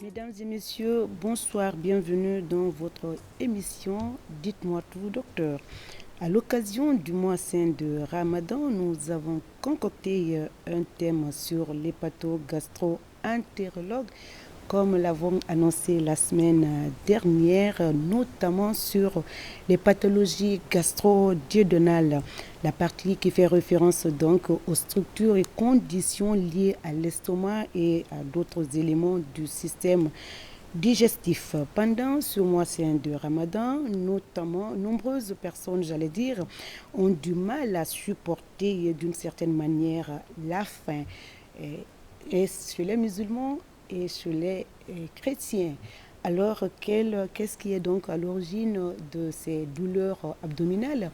Mesdames et messieurs, bonsoir, bienvenue dans votre émission Dites-moi tout, docteur. À l'occasion du mois saint de Ramadan, nous avons concocté un thème sur l'hépatogastro-entérologue, comme l'avons annoncé la semaine dernière, notamment sur les pathologies gastro-duodénales, la partie qui fait référence donc aux structures et conditions liées à l'estomac et à d'autres éléments du système digestif. Pendant ce mois saint de Ramadan, notamment, nombreuses personnes, ont du mal à supporter d'une certaine manière la faim. Et chez les musulmans et chez les chrétiens. Alors, qu'est-ce qui est donc à l'origine de ces douleurs abdominales?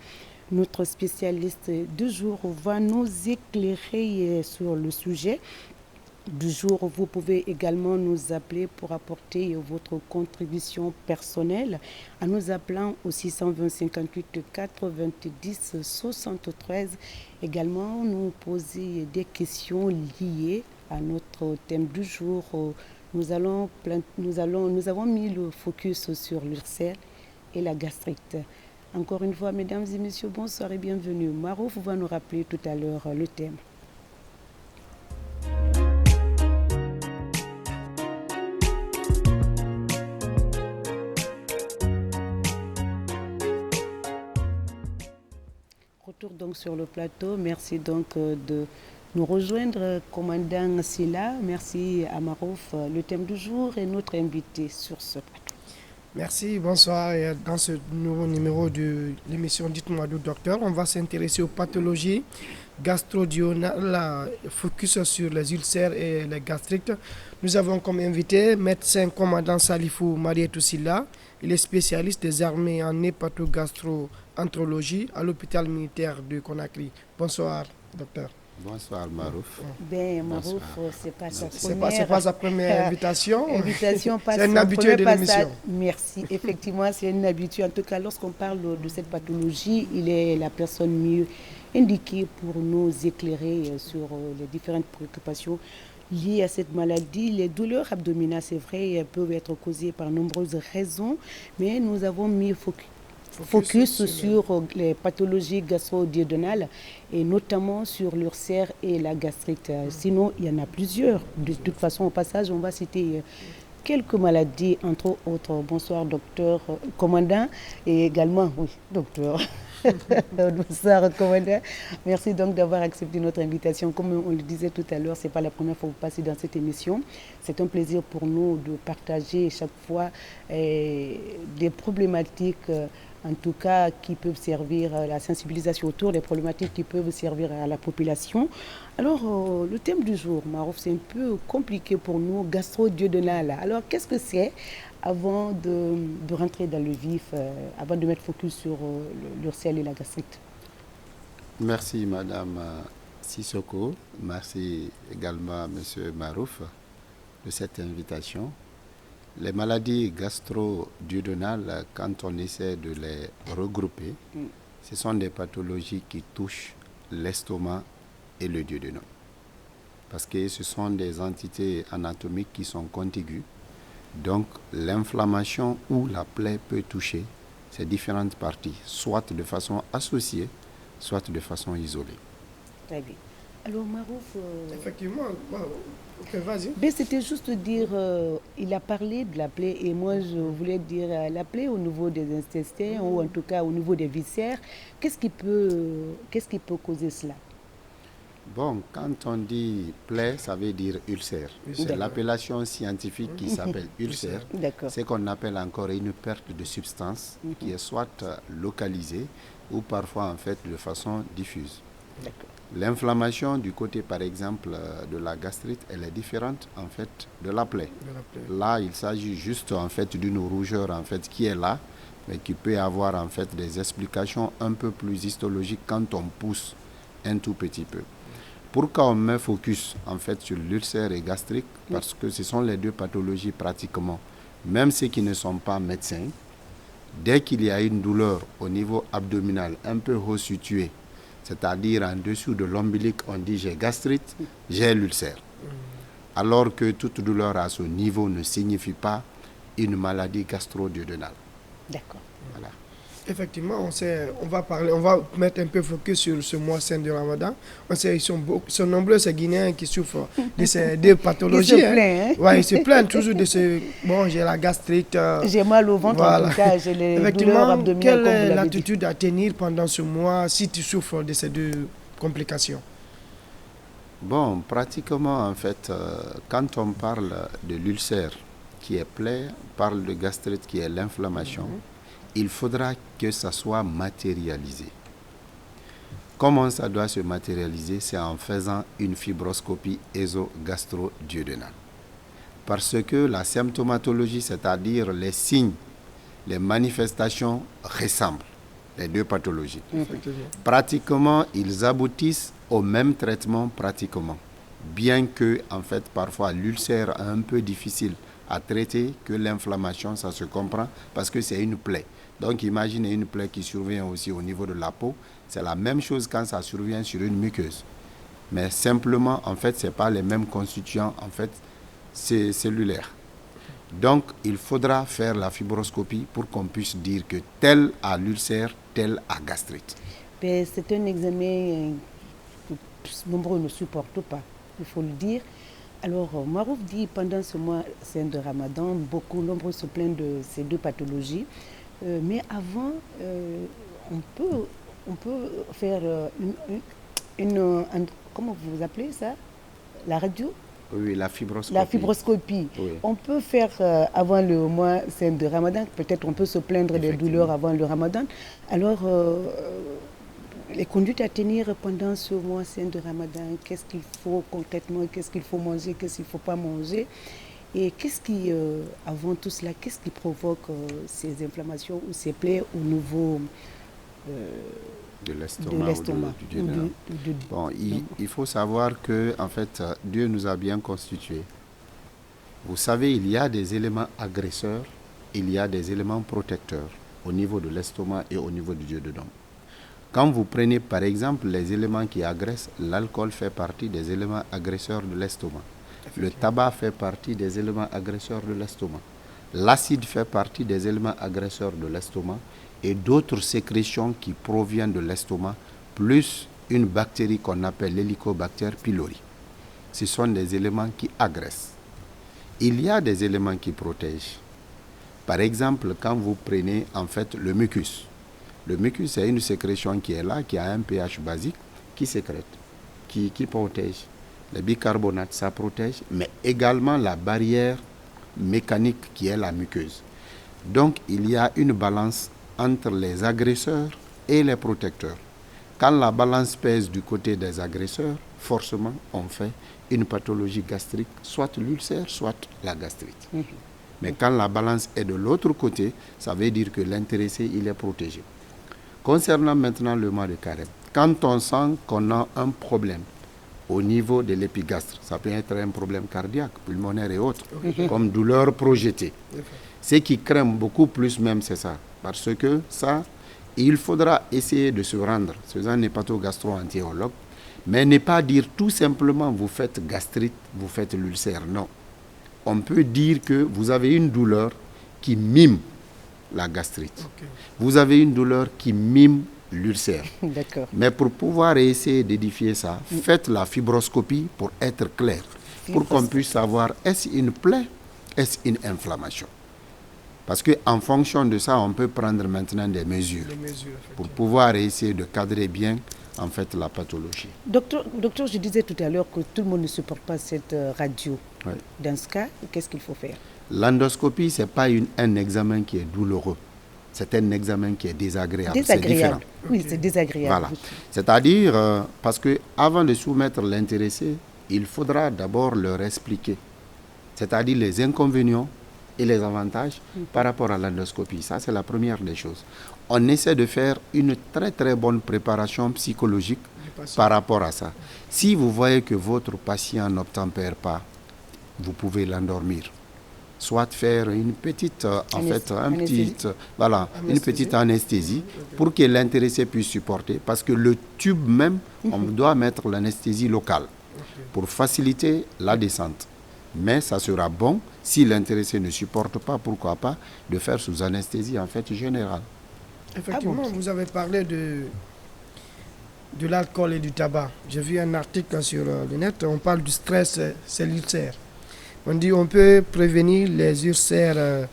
Notre spécialiste du jour va nous éclairer sur le sujet du jour. Vous pouvez également nous appeler pour apporter votre contribution personnelle en nous appelant au 620 58 90 73. Également, nous poser des questions liées à notre thème du jour. Nous avons mis le focus sur l'ulcère et la gastrite. Encore une fois, mesdames et messieurs, bonsoir et bienvenue. Marouf va nous rappeler tout à l'heure le thème. Retour donc sur le plateau. Merci donc de nous rejoindre, commandant Silla. Merci à Marouf. Le thème du jour est notre invité sur ce plateau. Merci, bonsoir. Et dans ce nouveau numéro de l'émission Dites-moi tout, docteur, on va s'intéresser aux pathologies gastro-duodénales, focus sur les ulcères et les gastrites. Nous avons comme invité médecin commandant Salifou Marietou Silla. Il est spécialiste des armées en hépatogastro-entérologie à l'hôpital militaire de Conakry. Bonsoir, docteur. Bonsoir Marouf. Ben Marouf, c'est pas sa première invitation. C'est une habitude de l'émission. Merci. Effectivement, c'est une habitude. En tout cas, lorsqu'on parle de cette pathologie, il est la personne mieux indiquée pour nous éclairer sur les différentes préoccupations liées à cette maladie. Les douleurs abdominales, c'est vrai, peuvent être causées par nombreuses raisons, mais nous avons mis focus sur les pathologies gastro-duodénales et notamment sur l'ulcère et la gastrite. Sinon, il y en a plusieurs. De toute façon, au passage, on va citer quelques maladies, entre autres. Bonsoir, docteur, commandant, et également, oui, docteur. Bonsoir, commandant. Merci donc d'avoir accepté notre invitation. Comme on le disait tout à l'heure, ce n'est pas la première fois que vous passez dans cette émission. C'est un plaisir pour nous de partager chaque fois des problématiques en tout cas qui peuvent servir à la sensibilisation autour des problématiques qui peuvent servir à la population. Alors, le thème du jour, Marouf, c'est un peu compliqué pour nous, gastro-duodénal. Alors, qu'est-ce que c'est avant de rentrer dans le vif, avant de mettre focus sur l'ulcère et la gastrite? Merci Madame Sissoko. Merci également à Monsieur Marouf de cette invitation. Les maladies gastro-duodénales, quand on essaie de les regrouper, ce sont des pathologies qui touchent l'estomac et le duodénum. Parce que ce sont des entités anatomiques qui sont contiguës. Donc l'inflammation ou la plaie peut toucher ces différentes parties, soit de façon associée, soit de façon isolée. Très bien. Alors Marouf... Effectivement, ok, vas-y. Ben, c'était juste dire, il a parlé de la plaie et moi je voulais dire la plaie au niveau des intestins ou en tout cas au niveau des viscères. Qu'est-ce qui peut causer cela? Bon, quand on dit plaie, ça veut dire ulcère. C'est l'appellation scientifique qui s'appelle ulcère. C'est qu'on appelle encore une perte de substance qui est soit localisée ou parfois en fait de façon diffuse. L'inflammation du côté par exemple de la gastrite, elle est différente en fait de la plaie. Là, il s'agit juste en fait d'une rougeur en fait qui est là, mais qui peut avoir en fait des explications un peu plus histologiques quand on pousse un tout petit peu. Pourquoi on met focus en fait sur l'ulcère et gastrique? Parce que ce sont les deux pathologies pratiquement, même ceux qui ne sont pas médecins, dès qu'il y a une douleur au niveau abdominal un peu haut situé, c'est-à-dire en dessous de l'ombilic, on dit j'ai gastrite, j'ai l'ulcère. alors que toute douleur à ce niveau ne signifie pas une maladie gastro-duodénale. D'accord. Voilà. Effectivement, on va mettre un peu focus sur ce mois saint du Ramadan. On sait qu'ils sont nombreux ces Guinéens qui souffrent de ces deux pathologies. Ils se plaignent. Ouais, ils se plaignent toujours de ce... Bon, j'ai la gastrite. J'ai mal au ventre, en tout cas, j'ai les douleurs abdominales. Quelle est l'attitude à tenir pendant ce mois si tu souffres de ces deux complications? Bon, pratiquement, en fait, quand on parle de l'ulcère qui est plaie, on parle de gastrite qui est l'inflammation, il faudra que ça soit matérialisé. Comment ça doit se matérialiser? C'est en faisant une fibroscopie ésogastro-duodénale. Parce que la symptomatologie, c'est-à-dire les signes, les manifestations ressemblent, les deux pathologies. Pratiquement, ils aboutissent au même traitement pratiquement. Bien que, en fait, parfois, l'ulcère est un peu difficile à traiter que l'inflammation, ça se comprend parce que c'est une plaie. Donc, imaginez une plaie qui survient aussi au niveau de la peau. C'est la même chose quand ça survient sur une muqueuse. Mais simplement, en fait, ce n'est pas les mêmes constituants, en fait, c'est cellulaire. Donc, il faudra faire la fibroscopie pour qu'on puisse dire que tel a l'ulcère, tel a gastrite. C'est un examen que nombreux ne supportent pas, il faut le dire. Alors, Marouf dit, pendant ce mois saint de Ramadan, nombreux se plaignent de ces deux pathologies. Mais avant, on peut faire comment vous appelez ça? La radio? Oui, la fibroscopie. La fibroscopie. Oui. On peut faire avant le mois saint de Ramadan. Peut-être on peut se plaindre des douleurs avant le Ramadan. Alors, les conduites à tenir pendant ce mois saint de Ramadan, qu'est-ce qu'il faut concrètement, qu'est-ce qu'il faut manger, qu'est-ce qu'il ne faut pas manger? Et qu'est-ce qui, avant tout cela, qu'est-ce qui provoque ces inflammations ou ces plaies au niveau de l'estomac ou du duodénum? Bon, il faut savoir que, en fait, Dieu nous a bien constitués. Vous savez, il y a des éléments agresseurs, il y a des éléments protecteurs au niveau de l'estomac et au niveau du duodénum. Quand vous prenez, par exemple, les éléments qui agressent, l'alcool fait partie des éléments agresseurs de l'estomac. Le tabac fait partie des éléments agresseurs de l'estomac. L'acide fait partie des éléments agresseurs de l'estomac et d'autres sécrétions qui proviennent de l'estomac, plus une bactérie qu'on appelle l'Helicobacter pylori. Ce sont des éléments qui agressent. Il y a des éléments qui protègent. Par exemple, quand vous prenez en fait le mucus. Le mucus, c'est une sécrétion qui est là, qui a un pH basique, qui sécrète, qui protège. Le bicarbonate, ça protège, mais également la barrière mécanique qui est la muqueuse. Donc, il y a une balance entre les agresseurs et les protecteurs. Quand la balance pèse du côté des agresseurs, forcément, on fait une pathologie gastrique, soit l'ulcère, soit la gastrite. Mais quand la balance est de l'autre côté, ça veut dire que l'intéressé, il est protégé. Concernant maintenant le mois de carême, quand on sent qu'on a un problème au niveau de l'épigastre, ça peut être un problème cardiaque, pulmonaire et autres, comme douleur projetée. Ce qui craint beaucoup plus même, c'est ça. Parce que ça, il faudra essayer de se rendre chez un hépatogastro-entérologue, mais ne pas dire tout simplement vous faites gastrite, vous faites l'ulcère. Non. On peut dire que vous avez une douleur qui mime la gastrite. Vous avez une douleur qui mime l'ulcère. Mais pour pouvoir essayer d'édifier ça, faites la fibroscopie pour être clair, pour qu'on puisse savoir est-ce une plaie, est-ce une inflammation. Parce qu'en fonction de ça, on peut prendre maintenant des mesures pour pouvoir essayer de cadrer bien en fait la pathologie. Docteur, je disais tout à l'heure que tout le monde ne supporte pas cette radio. Oui. Dans ce cas, qu'est-ce qu'il faut faire? L'endoscopie, ce n'est pas un examen qui est douloureux. C'est un examen qui est désagréable. C'est différent. Oui, c'est désagréable. Voilà. C'est-à-dire, parce qu'avant de soumettre l'intéressé, il faudra d'abord leur expliquer. C'est-à-dire les inconvénients et les avantages par rapport à l'endoscopie. Ça, c'est la première des choses. On essaie de faire une très très bonne préparation psychologique par rapport à ça. Si vous voyez que votre patient n'obtempère pas, vous pouvez l'endormir. Soit faire une petite, une petite anesthésie pour que l'intéressé puisse supporter. Parce que le tube même, on doit mettre l'anesthésie locale pour faciliter la descente. Mais ça sera bon, si l'intéressé ne supporte pas, pourquoi pas, de faire sous anesthésie en fait générale. Effectivement, vous avez parlé de l'alcool et du tabac. J'ai vu un article sur le net, on parle du stress, c'est l'ulcère. On dit on peut prévenir les ulcères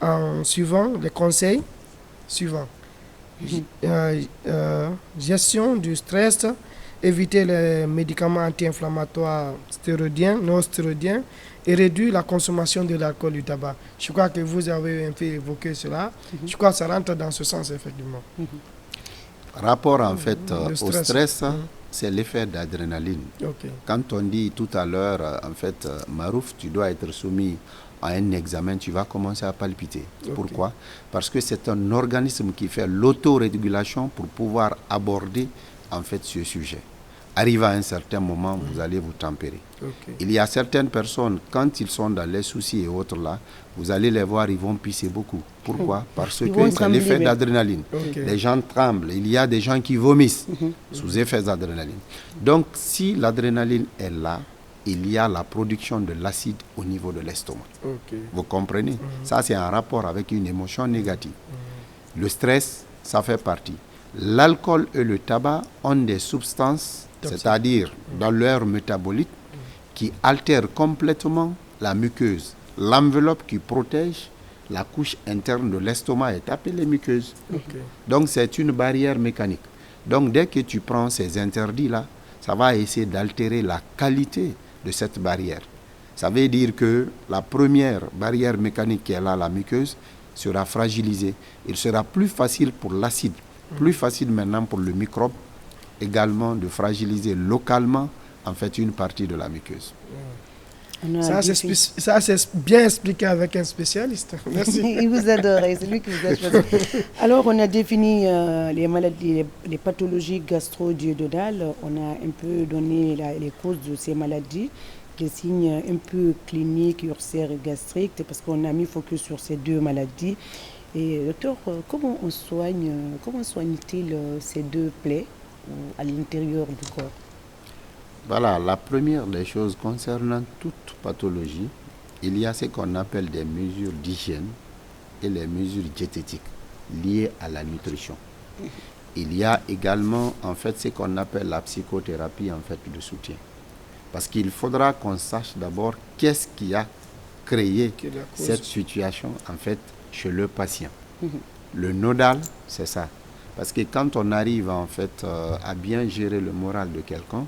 en suivant les conseils suivants. Gestion du stress, éviter les médicaments anti-inflammatoires stéroïdiens, non stéroïdiens et réduire la consommation de l'alcool et du tabac. Je crois que vous avez un peu évoqué cela. Je crois que ça rentre dans ce sens, effectivement. Rapport en fait au stress, c'est l'effet d'adrénaline. Quand on dit tout à l'heure, en fait, Marouf, tu dois être soumis à un examen, tu vas commencer à palpiter. Pourquoi? Parce que c'est un organisme qui fait l'autorégulation pour pouvoir aborder en fait ce sujet. Arrivé à un certain moment, vous allez vous tempérer. Il y a certaines personnes, quand ils sont dans les soucis et autres là, vous allez les voir, ils vont pisser beaucoup. Pourquoi? Parce que c'est l'effet d'adrénaline. Les gens tremblent. Il y a des gens qui vomissent sous effet d'adrénaline. Donc, si l'adrénaline est là, il y a la production de l'acide au niveau de l'estomac. Vous comprenez? Ça, c'est un rapport avec une émotion négative. Le stress, ça fait partie. L'alcool et le tabac ont des substances, c'est-à-dire dans leur métabolique, qui altèrent complètement la muqueuse. L'enveloppe qui protège la couche interne de l'estomac est appelée muqueuse. Donc, c'est une barrière mécanique. Donc, dès que tu prends ces interdits-là, ça va essayer d'altérer la qualité de cette barrière. Ça veut dire que la première barrière mécanique qui est là, la muqueuse, sera fragilisée. Il sera plus facile pour l'acide, plus facile maintenant pour le microbe, également de fragiliser localement en fait une partie de la muqueuse. Ça, c'est bien expliqué avec un spécialiste. Merci. Il vous adore, c'est lui qui vous a choisi. Alors, on a défini les maladies, les pathologies gastro-duodénales. On a un peu donné les causes de ces maladies, les signes un peu cliniques, ulcères et gastriques, parce qu'on a mis focus sur ces deux maladies. Et docteur, comment soigne-t-il ces deux plaies à l'intérieur du corps? Voilà, la première des choses concernant toute pathologie, il y a ce qu'on appelle des mesures d'hygiène et les mesures diététiques liées à la nutrition. Il y a également en fait ce qu'on appelle la psychothérapie en fait de soutien. Parce qu'il faudra qu'on sache d'abord qu'est-ce qui a créé cette situation en fait chez le patient. Le nodal, c'est ça. Parce que quand on arrive en fait à bien gérer le moral de quelqu'un,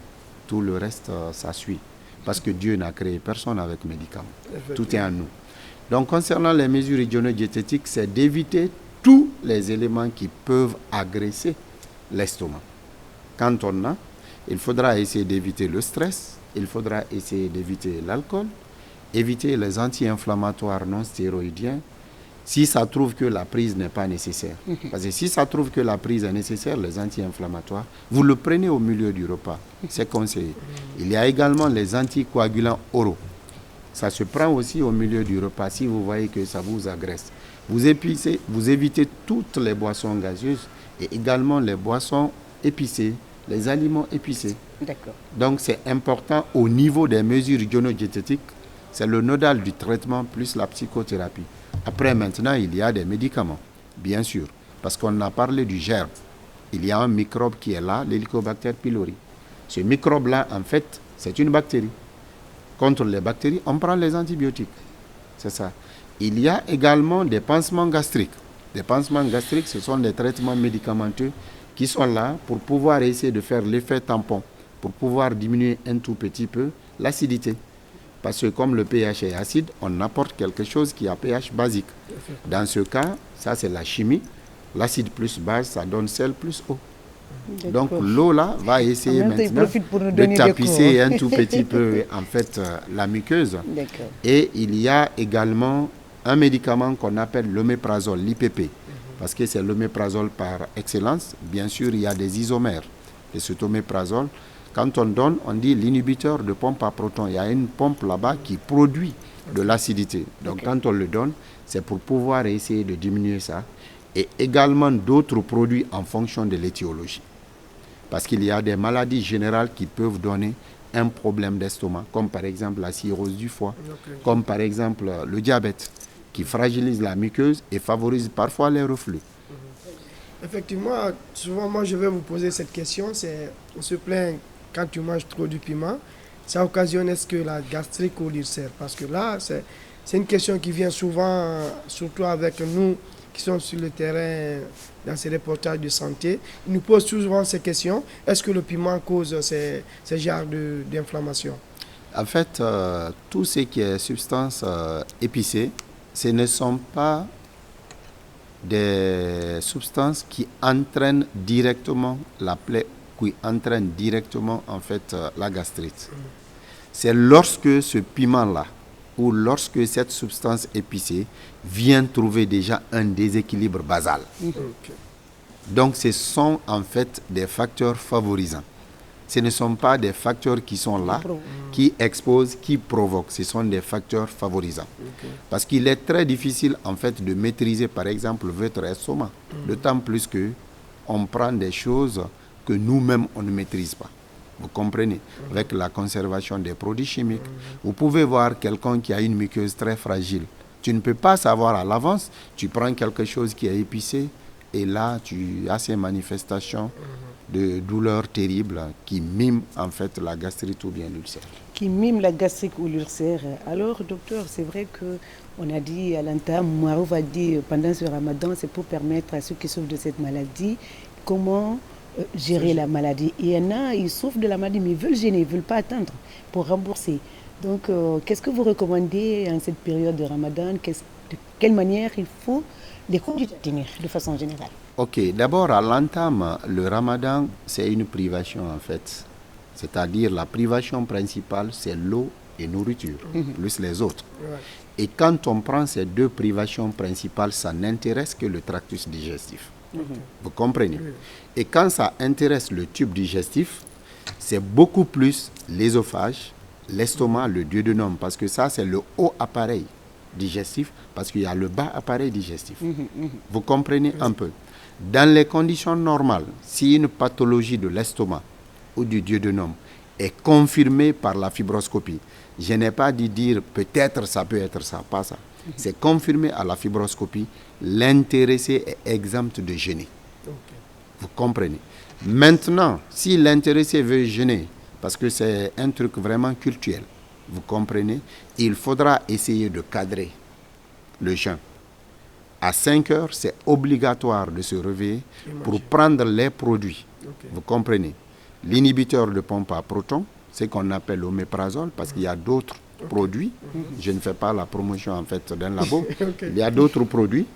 tout le reste, ça suit. Parce que Dieu n'a créé personne avec médicaments. Tout est en nous. Donc, concernant les mesures hygiéno-diététiques, c'est d'éviter tous les éléments qui peuvent agresser l'estomac. Quand on a, il faudra essayer d'éviter le stress, il faudra essayer d'éviter l'alcool, éviter les anti-inflammatoires non stéroïdiens, si ça trouve que la prise n'est pas nécessaire. Parce que si ça trouve que la prise est nécessaire, les anti-inflammatoires, vous le prenez au milieu du repas. C'est conseillé. Il y a également les anticoagulants oraux. Ça se prend aussi au milieu du repas si vous voyez que ça vous agresse. Vous évitez toutes les boissons gazeuses et également les boissons épicées, les aliments épicés. D'accord. Donc c'est important au niveau des mesures hygiéno-diététiques. C'est le nodal du traitement plus la psychothérapie. Après, maintenant, il y a des médicaments, bien sûr, parce qu'on a parlé du germe. Il y a un microbe qui est là, l'Helicobacter pylori. Ce microbe-là, en fait, c'est une bactérie. Contre les bactéries, on prend les antibiotiques. C'est ça. Il y a également des pansements gastriques. Les pansements gastriques, ce sont des traitements médicamenteux qui sont là pour pouvoir essayer de faire l'effet tampon, pour pouvoir diminuer un tout petit peu l'acidité. Parce que comme le pH est acide, on apporte quelque chose qui a pH basique. Dans ce cas, ça c'est la chimie. L'acide plus base, ça donne sel plus eau. Donc l'eau là va essayer maintenant de tapisser un tout petit peu en fait la muqueuse. Et il y a également un médicament qu'on appelle l'oméprazole, l'IPP. Parce que c'est l'oméprazole par excellence. Bien sûr, il y a des isomères de cet oméprazole. Quand on donne, on dit l'inhibiteur de pompe à protons. Il y a une pompe là-bas qui produit de l'acidité. Donc quand on le donne, c'est pour pouvoir essayer de diminuer ça. Et également d'autres produits en fonction de l'étiologie. Parce qu'il y a des maladies générales qui peuvent donner un problème d'estomac, comme par exemple la cirrhose du foie, comme par exemple le diabète, qui fragilise la muqueuse et favorise parfois les reflux. Effectivement, souvent moi je vais vous poser cette question, on se plaint quand tu manges trop du piment, ça occasionne est-ce que la gastrique ou l'ulcère? Parce que là, c'est une question qui vient souvent, surtout avec nous qui sommes sur le terrain dans ces reportages de santé. Ils nous posent souvent ces questions. Est-ce que le piment cause ces genres d'inflammation? En fait, tout ce qui est substance épicée, ce ne sont pas des substances qui entraînent directement la plaie, qui entraînent directement en fait la gastrite. C'est lorsque ce piment-là ou lorsque cette substance épicée vient trouver déjà un déséquilibre basal. Donc ce sont en fait des facteurs favorisants. Ce ne sont pas des facteurs qui sont là, qui exposent, qui provoquent. Ce sont des facteurs favorisants. Parce qu'il est très difficile en fait de maîtriser par exemple votre estomac. D'autant plus que on prend des choses que nous-mêmes on ne maîtrise pas. Vous comprenez? Avec la conservation des produits chimiques. Vous pouvez voir quelqu'un qui a une muqueuse très fragile. Tu ne peux pas savoir à l'avance. Tu prends quelque chose qui est épicé et là tu as ces manifestations de douleurs terribles qui miment en fait la gastrite ou bien l'ulcère. Qui miment la gastrique ou l'ulcère. Alors docteur, c'est vrai qu'on a dit à l'entame, Marouf a dit pendant ce ramadan, c'est pour permettre à ceux qui souffrent de cette maladie comment gérer la maladie. Et il y en a, ils souffrent de la maladie mais ils veulent gêner, ils ne veulent pas attendre pour rembourser. Donc qu'est-ce que vous recommandez en cette période de ramadan? De quelle manière il faut les conduire à tenir de façon générale? Ok, d'abord à l'entame, le ramadan, c'est une privation en fait. C'est-à-dire la privation principale, c'est l'eau et nourriture, plus les autres. Et quand on prend ces deux privations principales, ça n'intéresse que le tractus digestif. Vous comprenez? Et quand ça intéresse le tube digestif, c'est beaucoup plus l'ésophage, l'estomac, le duodénum, parce que ça, c'est le haut appareil digestif, parce qu'il y a le bas appareil digestif. Vous comprenez un peu? Dans les conditions normales, si une pathologie de l'estomac ou du duodénum est confirmée par la fibroscopie, je n'ai pas dit dire peut-être ça peut être ça, pas ça. C'est confirmé à la fibroscopie, l'intéressé est exempt de gêner. Vous comprenez? Maintenant, si l'intéressé veut gêner, parce que c'est un truc vraiment culturel, vous comprenez, il faudra essayer de cadrer le jeûne. À 5 heures, c'est obligatoire de se réveiller pour prendre les produits. Vous comprenez? L'inhibiteur de pompe à protons, c'est qu'on appelle l'oméprazole, parce qu'il y a d'autres produits. Je ne fais pas la promotion en fait d'un labo. Il y a d'autres produits.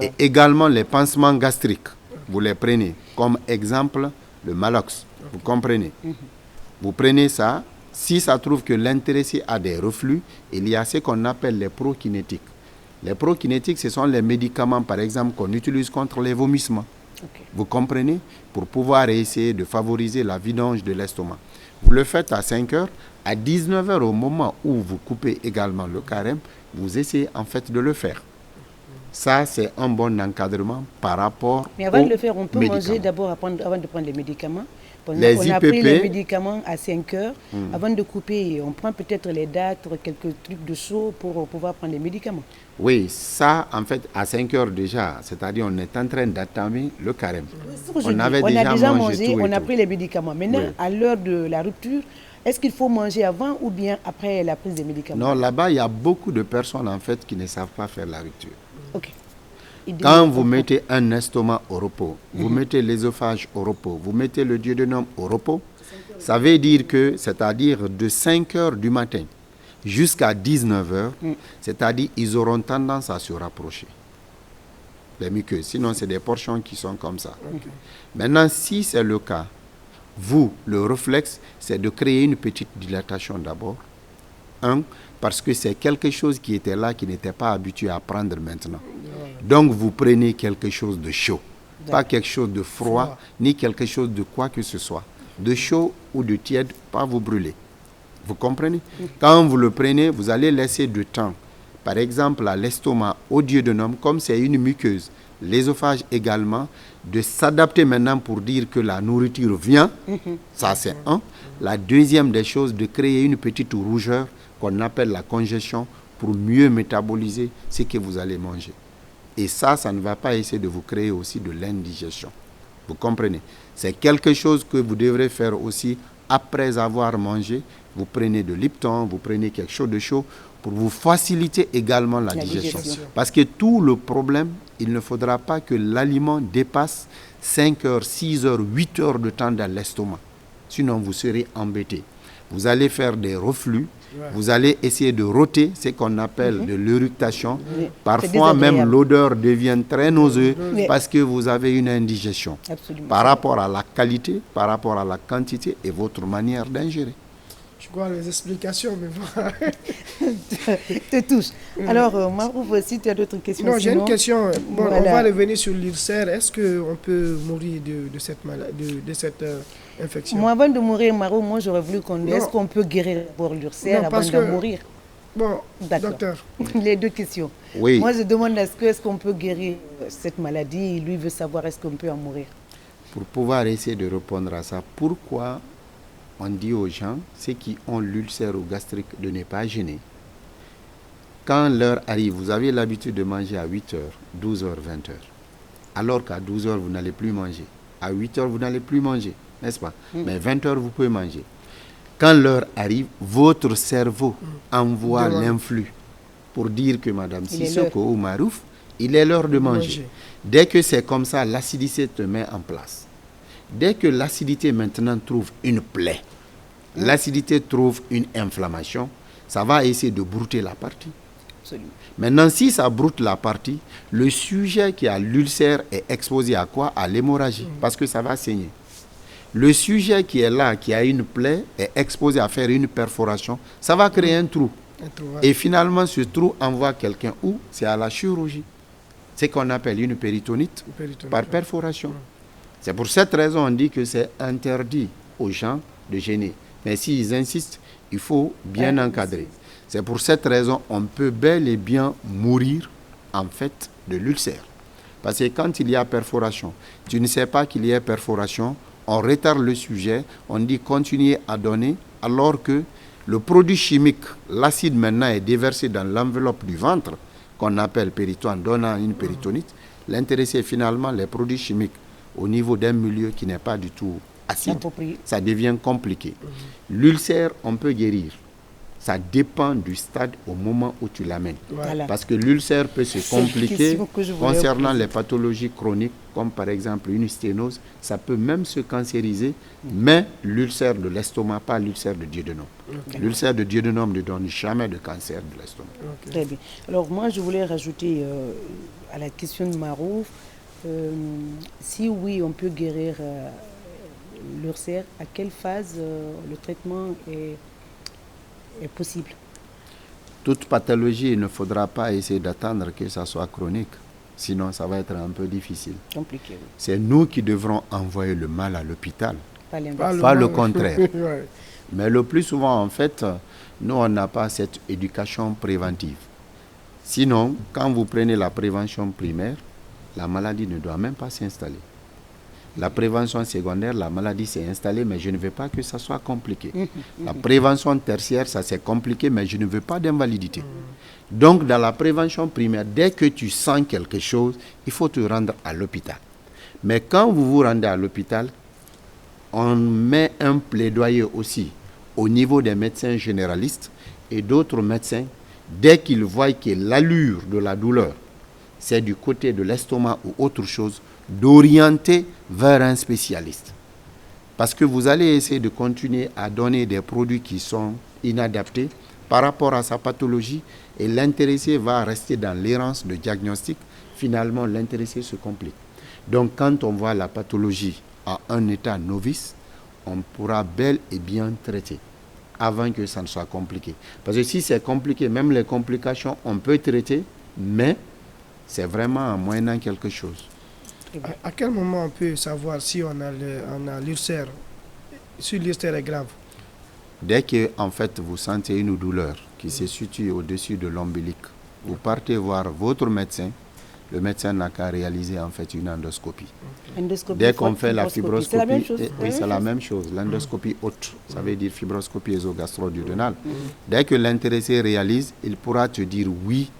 Et également les pansements gastriques. Vous les prenez. Comme exemple, le Malox. Vous comprenez? Vous prenez ça. Si ça trouve que l'intéressé a des reflux, il y a ce qu'on appelle les prokinétiques. Les prokinétiques, ce sont les médicaments, par exemple, qu'on utilise contre les vomissements. Vous comprenez? Pour pouvoir essayer de favoriser la vidange de l'estomac. Vous le faites à 5 heures. À 19 heures, au moment où vous coupez également le carême, vous essayez en fait de le faire. Ça, c'est un bon encadrement par rapport Mais avant de le faire, on peut manger d'abord avant de prendre les médicaments. On a pris les médicaments à 5 heures. Avant de couper, on prend peut-être les dates, quelques trucs de chaud pour pouvoir prendre les médicaments. Oui, ça, en fait, à 5 heures déjà, c'est-à-dire on est en train d'attamer le carême. On a déjà mangé, on a pris les médicaments. Maintenant, à l'heure de la rupture, est-ce qu'il faut manger avant ou bien après la prise des médicaments? Non, là-bas, il y a beaucoup de personnes, en fait, qui ne savent pas faire la rupture. Quand vous mettez un estomac au repos, vous mettez l'ésophage au repos, vous mettez le duodénum au repos, ça veut dire que, c'est-à-dire de 5 heures du matin jusqu'à 19 heures, c'est-à-dire ils auront tendance à se rapprocher, les muqueuses. Sinon, c'est des portions qui sont comme ça. Maintenant, si c'est le cas, vous, le réflexe, c'est de créer une petite dilatation d'abord. Parce que c'est quelque chose qui était là, qui n'était pas habitué à prendre maintenant. Donc, vous prenez quelque chose de chaud. Pas quelque chose de froid, ni quelque chose de quoi que ce soit. De chaud ou de tiède, pas vous brûler. Vous comprenez? Quand vous le prenez, vous allez laisser du temps. Par exemple, à l'estomac, au duodénum, comme c'est une muqueuse, L'ésophage également, de s'adapter maintenant pour dire que la nourriture vient, ça c'est un. La deuxième des choses, de créer une petite rougeur qu'on appelle la congestion pour mieux métaboliser ce que vous allez manger. Et ça ne va pas essayer de vous créer aussi de l'indigestion. Vous comprenez? C'est quelque chose que vous devrez faire aussi après avoir mangé. Vous prenez de Lipton, vous prenez quelque chose de chaud pour vous faciliter également la digestion. Parce que tout le problème, il ne faudra pas que l'aliment dépasse 5 heures, 6 heures, 8 heures de temps dans l'estomac. Sinon, vous serez embêté. Vous allez faire des reflux. Vous allez essayer de rôter, ce qu'on appelle de l'éructation. Parfois même l'odeur devient très nauseuse parce que vous avez une indigestion. Absolument. Par rapport à la qualité, par rapport à la quantité et votre manière d'ingérer. Je crois les explications, mais te touche. Alors, Marouf, si tu as d'autres questions. Non, j'ai une question. Bon, voilà. On va revenir sur l'ulcère. Est-ce qu'on peut mourir de cette maladie, de cette infection? Moi, avant de mourir, Marouf, moi j'aurais voulu qu'on dise, est-ce qu'on peut guérir pour l'ulcère avant de mourir? Bon, docteur. Les deux questions. Oui. Moi, je demande est-ce qu'on peut guérir cette maladie? Lui veut savoir est-ce qu'on peut en mourir. Pour pouvoir essayer de répondre à ça, pourquoi on dit aux gens, ceux qui ont l'ulcère ou gastrique, de ne pas gêner. Quand l'heure arrive, vous avez l'habitude de manger à 8h, 12h, 20h. Alors qu'à 12h, vous n'allez plus manger. À 8h, vous n'allez plus manger, n'est-ce pas? Mais 20h, vous pouvez manger. Quand l'heure arrive, votre cerveau envoie l'influx pour dire que Madame Sissoko ou Marouf, il est l'heure de manger. Dès que c'est comme ça, l'acidité se met en place. Dès que l'acidité maintenant trouve une plaie, l'acidité trouve une inflammation, ça va essayer de brouter la partie. Absolument. Maintenant, si ça broute la partie, le sujet qui a l'ulcère est exposé à quoi? À l'hémorragie, parce que ça va saigner. Le sujet qui est là, qui a une plaie, est exposé à faire une perforation, ça va créer un trou. Et finalement, ce trou envoie quelqu'un où? C'est à la chirurgie. C'est ce qu'on appelle une péritonite par perforation. C'est pour cette raison qu'on dit que c'est interdit aux gens de gêner. Mais s'ils insistent, il faut bien encadrer. C'est pour cette raison qu'on peut bel et bien mourir en fait de l'ulcère. Parce que quand il y a perforation, tu ne sais pas qu'il y a perforation, on retarde le sujet, on dit continuer à donner, alors que le produit chimique, l'acide maintenant est déversé dans l'enveloppe du ventre, qu'on appelle péritoine, donnant une péritonite. L'intérêt, c'est finalement les produits chimiques au niveau d'un milieu qui n'est pas du tout acide, ça devient compliqué. L'ulcère, on peut guérir. Ça dépend du stade au moment où tu l'amènes. Voilà. Parce que l'ulcère peut se compliquer concernant les pathologies chroniques, comme par exemple une sténose. Ça peut même se cancériser, mais l'ulcère de l'estomac, pas l'ulcère de duodénum. L'ulcère de duodénum ne donne jamais de cancer de l'estomac. Très bien. Alors moi, je voulais rajouter à la question de Marouf, si oui, on peut guérir l'ulcère, à quelle phase le traitement est possible? Toute pathologie, il ne faudra pas essayer d'attendre que ça soit chronique. Sinon, ça va être un peu difficile. Compliqué. Oui. C'est nous qui devrons envoyer le mal à l'hôpital, pas le contraire. Mais le plus souvent, en fait, nous, on n'a pas cette éducation préventive. Sinon, quand vous prenez la prévention primaire, la maladie ne doit même pas s'installer. La prévention secondaire, la maladie s'est installée, mais je ne veux pas que ça soit compliqué. La prévention tertiaire, ça c'est compliqué, mais je ne veux pas d'invalidité. Donc, dans la prévention primaire, dès que tu sens quelque chose, il faut te rendre à l'hôpital. Mais quand vous vous rendez à l'hôpital, on met un plaidoyer aussi au niveau des médecins généralistes et d'autres médecins, dès qu'ils voient que l'allure de la douleur, c'est du côté de l'estomac ou autre chose, d'orienter vers un spécialiste. Parce que vous allez essayer de continuer à donner des produits qui sont inadaptés par rapport à sa pathologie et l'intéressé va rester dans l'errance de diagnostic. Finalement, l'intéressé se complique. Donc, quand on voit la pathologie à un état novice, on pourra bel et bien traiter avant que ça ne soit compliqué. Parce que si c'est compliqué, même les complications, on peut traiter, mais c'est vraiment en moyennant quelque chose. À quel moment on peut savoir si on a l'ulcère, si l'ulcère est grave? Dès que en fait, vous sentez une douleur qui se situe au-dessus de l'ombilic, vous partez voir votre médecin. le médecin n'a qu'à réaliser en fait une endoscopie. Endoscopie, dès qu'on fait la fibroscopie, c'est la même chose. Oui, c'est la même chose. L'endoscopie haute, ça veut dire fibroscopie ésogastro-duodénale. Dès que l'intéressé réalise, il pourra te dire oui,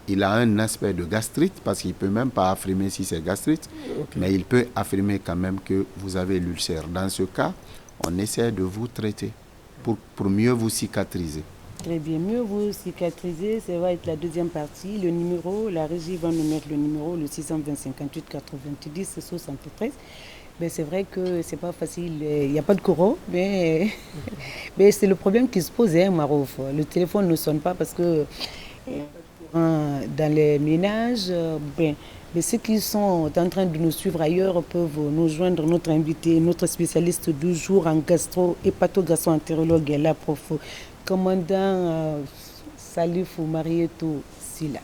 il a un aspect de gastrite, parce qu'il ne peut même pas affirmer si c'est gastrite, mais il peut affirmer quand même que vous avez l'ulcère. Dans ce cas, on essaie de vous traiter pour mieux vous cicatriser. Très bien, mieux vous cicatriser, ça va être la deuxième partie. Le numéro, la régie va nous mettre le numéro, le 620 58 90 73. Ben, c'est vrai que c'est pas facile, il n'y a pas de courant, mais c'est le problème qui se pose, hein, Marouf. Le téléphone ne sonne pas parce que dans les ménages, mais ceux qui sont en train de nous suivre ailleurs peuvent nous joindre. Notre invité, notre spécialiste du jour en gastro, hépatogastro-entérologue est là, prof. Commandant Salif Marietou Silla.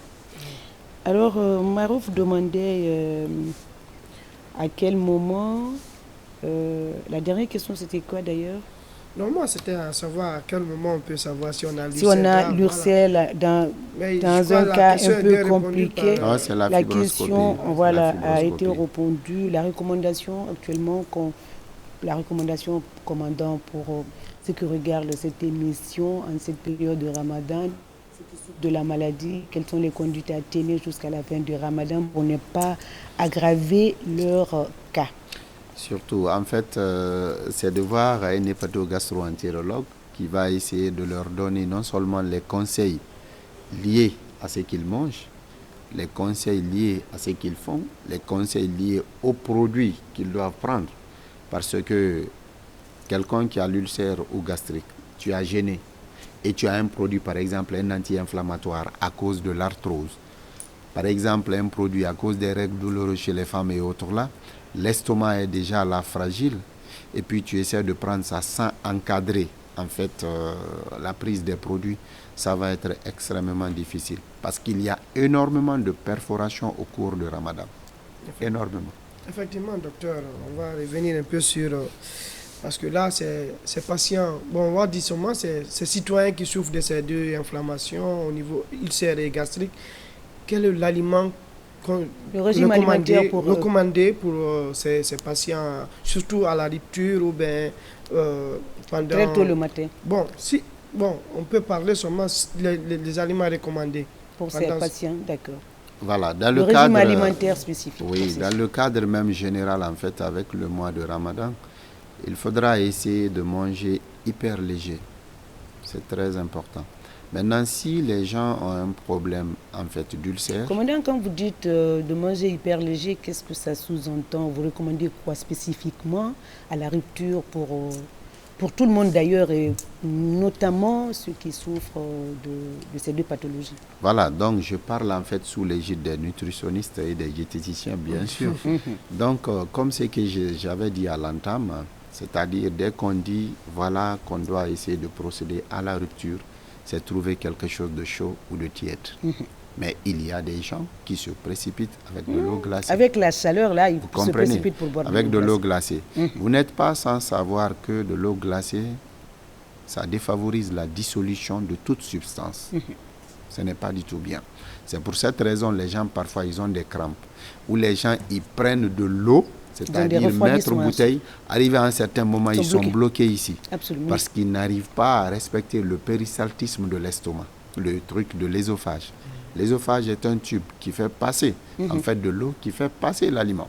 Alors, Marouf demandait à quel moment, la dernière question c'était quoi d'ailleurs? Non, moi c'était à savoir à quel moment on peut savoir si on a l'ulcère. Si on a l'ulcère dans un cas un peu compliqué, la question a été répondue. La recommandation actuellement, la recommandation commandant pour ceux qui regardent cette émission en cette période de Ramadan, ceux qui souffrent de la maladie, quelles sont les conduites à tenir jusqu'à la fin du Ramadan pour ne pas aggraver leur cas. Surtout, en fait, c'est de voir un hépatogastro-entérologue qui va essayer de leur donner non seulement les conseils liés à ce qu'ils mangent, les conseils liés à ce qu'ils font, les conseils liés aux produits qu'ils doivent prendre. Parce que quelqu'un qui a l'ulcère ou gastrique, tu as gêné et tu as un produit, par exemple un anti-inflammatoire à cause de l'arthrose, par exemple un produit à cause des règles douloureuses chez les femmes et autres là, l'estomac est déjà là fragile et puis tu essaies de prendre ça sans encadrer en fait la prise des produits, ça va être extrêmement difficile parce qu'il y a énormément de perforations au cours du Ramadan. Énormément. Effectivement, docteur, on va revenir un peu sur... parce que là, ces patients, bon, on va dire seulement ces citoyens qui souffrent de ces deux inflammations au niveau ulcère et gastrique, quel est l'aliment recommandé pour ces patients, surtout à la rupture ou bien pendant... Très tôt le matin. Bon, on peut parler seulement des aliments recommandés. Pour ces patients, d'accord. Voilà, dans le régime alimentaire spécifique. Oui, dans le cadre même général, en fait, avec le mois de Ramadan, il faudra essayer de manger hyper léger. C'est très important. Maintenant, si les gens ont un problème, en fait, d'ulcère... Commandant, quand vous dites de manger hyper léger, qu'est-ce que ça sous-entend? Vous recommandez quoi spécifiquement à la rupture pour tout le monde d'ailleurs, et notamment ceux qui souffrent de ces deux pathologies? Voilà, donc je parle en fait sous l'égide des nutritionnistes et des diététiciens, bien sûr. Donc, comme ce que j'avais dit à l'entame, c'est-à-dire dès qu'on dit, voilà, qu'on doit essayer de procéder à la rupture, c'est trouver quelque chose de chaud ou de tiède. Mais il y a des gens qui se précipitent avec de l'eau glacée. Avec la chaleur, là, ils se précipitent pour boire avec de l'eau glacée. Vous n'êtes pas sans savoir que de l'eau glacée, ça défavorise la dissolution de toute substance. Ce n'est pas du tout bien. C'est pour cette raison les gens, parfois, ils ont des crampes. Ou les gens, ils prennent de l'eau, c'est-à-dire mettre bouteille, arrivé à un certain moment, ils sont bloqués ici. Absolument. Parce qu'ils n'arrivent pas à respecter le péristaltisme de l'estomac, le truc de l'ésophage. L'ésophage est un tube qui fait passer, en fait, de l'eau, qui fait passer l'aliment.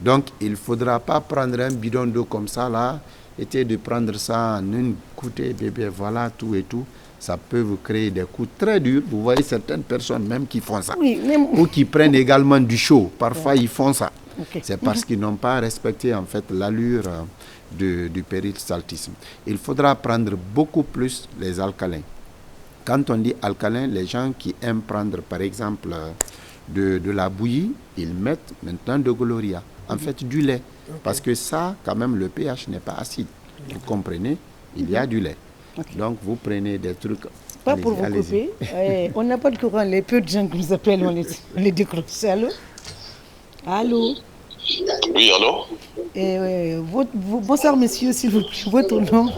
Donc, il ne faudra pas prendre un bidon d'eau comme ça, là, et de prendre ça en une goutée, bébé, voilà, tout et tout. Ça peut vous créer des coups très durs. Vous voyez certaines personnes même qui font ça. Oui, ou qui prennent également du chaud. Parfois, ils font ça. C'est parce qu'ils n'ont pas respecté, en fait, l'allure du péristaltisme. Il faudra prendre beaucoup plus les alcalins. Quand on dit alcalin, les gens qui aiment prendre, par exemple, de la bouillie, ils mettent maintenant de gloria, en fait du lait. Parce que ça, quand même, le pH n'est pas acide. Vous comprenez? Il y a du lait. Donc, vous prenez des trucs... Pas pour vous couper. On n'a pas de courant. Les peu de gens qui nous appellent, on les décroche. Allô? Allô? Oui, allô? Bonsoir, monsieur, s'il vous plaît. Votre nom?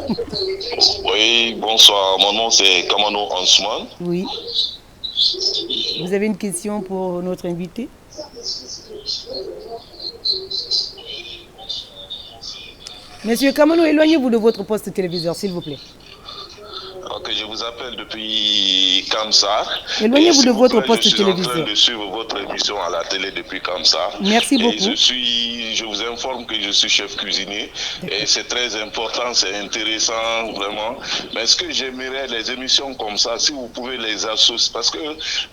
Oui, bonsoir. Mon nom, c'est Kamano Ansman. Oui. Vous avez une question pour notre invité? Monsieur Kamano, éloignez-vous de votre poste téléviseur, s'il vous plaît. Ok, je vous appelle depuis Kamsar. Éloignez-vous de votre poste téléviseur. Je suis en train de suivre votre émission à la télé depuis Kamsar. Merci beaucoup. Et je vous informe que je suis chef cuisinier. Et c'est très important, c'est intéressant, vraiment. Mais ce que j'aimerais, les émissions comme ça, si vous pouvez les associer, parce que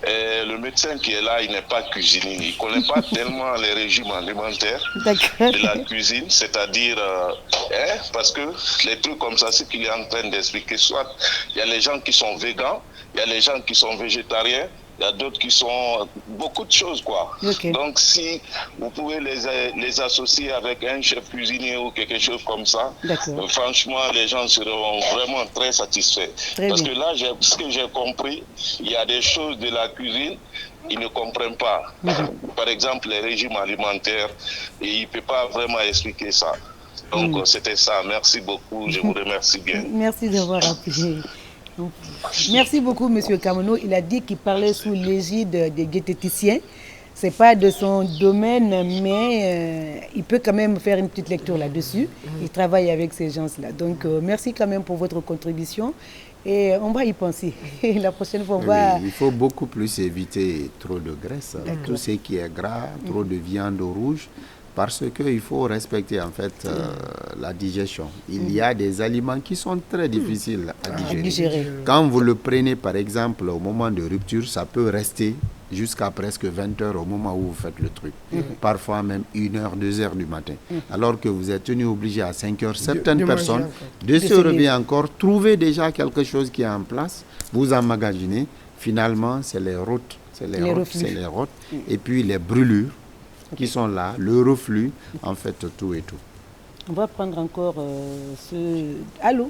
le médecin qui est là, il n'est pas cuisinier. Il ne connaît pas tellement les régimes alimentaires de la cuisine, c'est-à-dire, parce que les trucs comme ça, c'est qu'il est en train d'expliquer, soit il y a les gens qui sont végans, il y a les gens qui sont végétariens, il y a d'autres qui sont beaucoup de choses, quoi. Okay. Donc, si vous pouvez les associer avec un chef cuisinier ou quelque chose comme ça, franchement, les gens seront vraiment très satisfaits. Parce que là, ce que j'ai compris, il y a des choses de la cuisine, ils ne comprennent pas. Par exemple, les régimes alimentaires, et il ne peut pas vraiment expliquer ça. Donc, c'était ça. Merci beaucoup. Je vous remercie bien. Merci d'avoir appuyé. Merci beaucoup, Monsieur Kamano. Il a dit qu'il parlait sous l'égide des diététiciens. Ce n'est pas de son domaine, mais il peut quand même faire une petite lecture là-dessus. Il travaille avec ces gens-là. Donc, merci quand même pour votre contribution. Et on va y penser. La prochaine fois, on va... Il faut beaucoup plus éviter trop de graisse. Tout ce qui est gras, trop de viande rouge. Parce qu'il faut respecter en fait la digestion. Il y a des aliments qui sont très difficiles à digérer. Quand vous le prenez par exemple au moment de rupture, ça peut rester jusqu'à presque 20 heures au moment où vous faites le truc. Parfois même 1 heure, 2 heures du matin. Alors que vous êtes tenu obligé à 5 heures, certaines personnes de se réveiller encore, trouver déjà quelque chose qui est en place, vous emmagasinez. Finalement, c'est les routes, et puis les brûlures qui sont là, le reflux, en fait, tout et tout. On va prendre encore ce... Allô?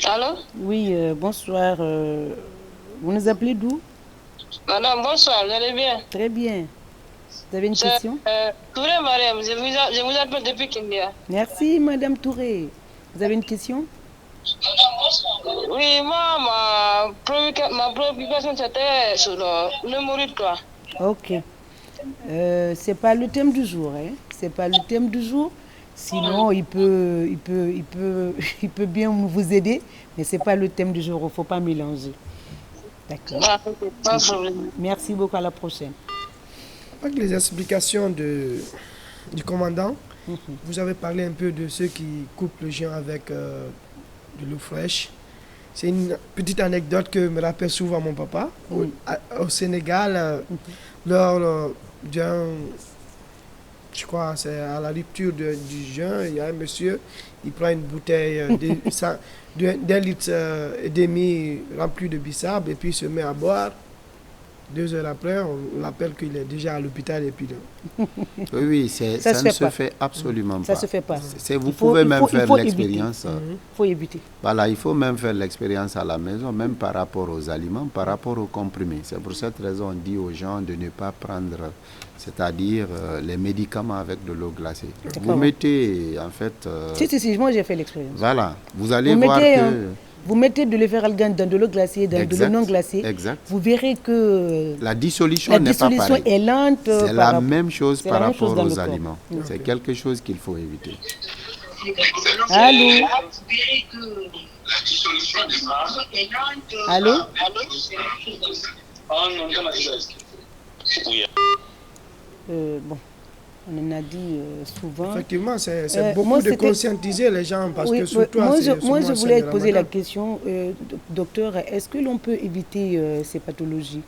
Allô? Oui, bonsoir. Vous nous appelez d'où? Madame, bonsoir, vous allez bien? Très bien. Vous avez une question? Touré, madame, je vous appelle depuis Kindia. Merci, Madame Touré. Vous avez une question? Oui, moi, ma préoccupation, c'était sur le mourir, quoi. Ok. C'est pas le thème du jour, hein. C'est pas le thème du jour. Sinon, il peut bien vous aider, mais c'est pas le thème du jour. Il faut pas mélanger. D'accord. Merci beaucoup. À la prochaine. Avec les explications du commandant, vous avez parlé un peu de ceux qui coupent le géant avec de l'eau fraîche. C'est une petite anecdote que me rappelle souvent mon papa. Au Sénégal, lors je crois c'est à la rupture du jeûne, il y a un monsieur, il prend une bouteille d'1,5 litre remplie de bissap et puis il se met à boire. 2 heures après, on l'appelle qu'il est déjà à l'hôpital et puis... Oui, ça ne se fait absolument pas. Ça ne se fait pas. Vous pouvez même faire l'expérience. Il faut éviter. Voilà, il faut même faire l'expérience à la maison, même par rapport aux aliments, par rapport aux comprimés. C'est pour cette raison qu'on dit aux gens de ne pas prendre, c'est-à-dire les médicaments avec de l'eau glacée. Vous mettez en fait... Si, moi j'ai fait l'expérience. Voilà, vous allez voir que... Vous mettez de l'efferalgan dans de l'eau glacée, dans de l'eau non glacée. Exact. Vous verrez que la dissolution n'est pas pareille. Est lente. C'est la même chose par rapport aux aliments. C'est quelque chose qu'il faut éviter. Allô? Allô? Bon. On en a dit souvent. Effectivement, c'est beaucoup de conscientiser les gens parce que surtout... Moi, je voulais poser la question, docteur, est-ce que l'on peut éviter ces pathologies?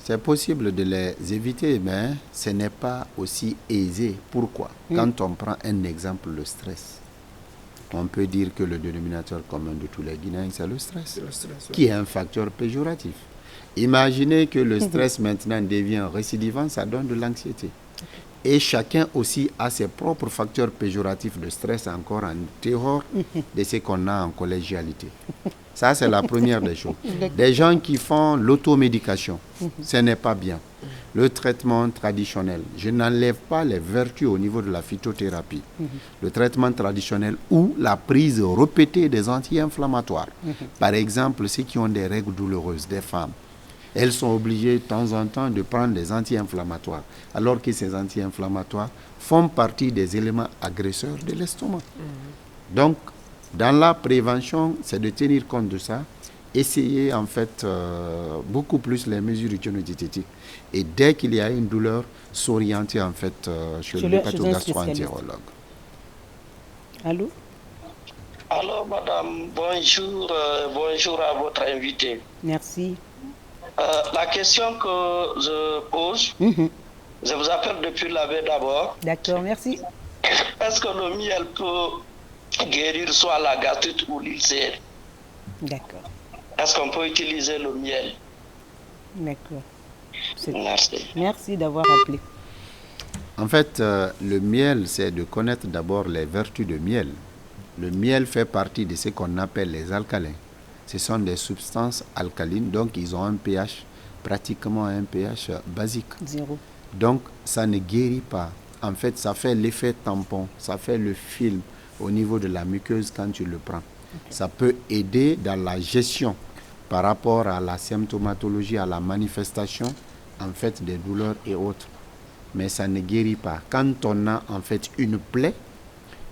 C'est possible de les éviter, mais ce n'est pas aussi aisé. Pourquoi? Quand on prend un exemple, le stress, on peut dire que le dénominateur commun de tous les Guinéens, c'est le stress, qui est un facteur péjoratif. Imaginez que le stress maintenant devient récidivant, ça donne de l'anxiété. Et chacun aussi a ses propres facteurs péjoratifs de stress encore en dehors de ce qu'on a en collégialité. Ça, c'est la première des choses. Des gens qui font l'automédication, ce n'est pas bien. Le traitement traditionnel, je n'enlève pas les vertus au niveau de la phytothérapie. Le traitement traditionnel ou la prise répétée des anti-inflammatoires. Par exemple, ceux qui ont des règles douloureuses, des femmes. Elles sont obligées de temps en temps de prendre des anti-inflammatoires, alors que ces anti-inflammatoires font partie des éléments agresseurs de l'estomac. Donc, dans la prévention, c'est de tenir compte de ça, essayer en fait beaucoup plus les mesures hygiéno-diététiques. Et dès qu'il y a une douleur, s'orienter en fait chez le hépatogastro-entérologue. Allô? Alors, madame, bonjour, bonjour à votre invité. Merci. La question que je pose, je vous appelle depuis la baie d'abord. D'accord, merci. Est-ce que le miel peut guérir soit la gastrite ou l'ulcère? D'accord. Est-ce qu'on peut utiliser le miel? D'accord. Merci. Merci d'avoir appelé. En fait, le miel, c'est de connaître d'abord les vertus de miel. Le miel fait partie de ce qu'on appelle les alcalins. Ce sont des substances alcalines, donc ils ont un pH, pratiquement un pH basique. 0. Donc, ça ne guérit pas. En fait, ça fait l'effet tampon, ça fait le film au niveau de la muqueuse quand tu le prends. Okay. Ça peut aider dans la gestion par rapport à la symptomatologie, à la manifestation, en fait, des douleurs et autres. Mais ça ne guérit pas. Quand on a en fait une plaie,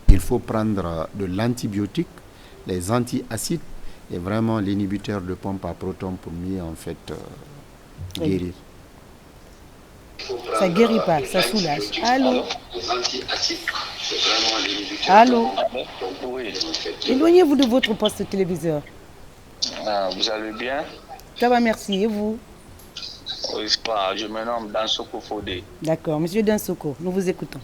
il faut prendre de l'antibiotique, les antiacides et vraiment l'inhibiteur de pompe à protons pour mieux en fait guérir. Ça ne guérit pas, ça soulage. Allô? Allô? Oui. Éloignez-vous de votre poste téléviseur. Vous allez bien? Ça va, merci. Et vous? Oui, je me nomme Dansoko Fodé. D'accord, monsieur Dansoko, nous vous écoutons.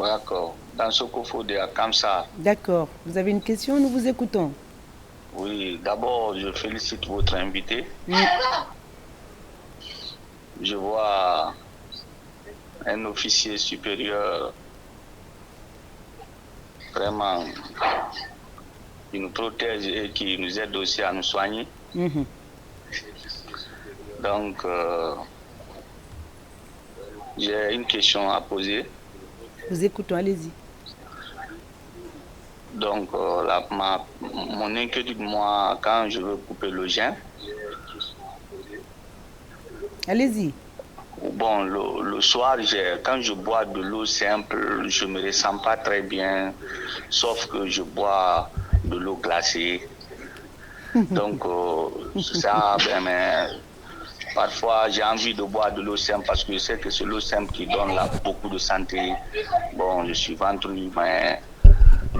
D'accord, Dansoko Fodé à Kamsa. D'accord, vous avez une question, nous vous écoutons. Oui, d'abord, je félicite votre invité. Je vois un officier supérieur vraiment qui nous protège et qui nous aide aussi à nous soigner. Donc, j'ai une question à poser. Vous écoutons, allez-y. Donc, mon inquiétude, moi, quand je veux couper le jeûne. Allez-y. Bon, le soir, quand je bois de l'eau simple, je ne me ressens pas très bien, sauf que je bois de l'eau glacée. Donc, ça, parfois, j'ai envie de boire de l'eau simple parce que je sais que c'est l'eau simple qui donne là beaucoup de santé. Bon, je suis ventru, mais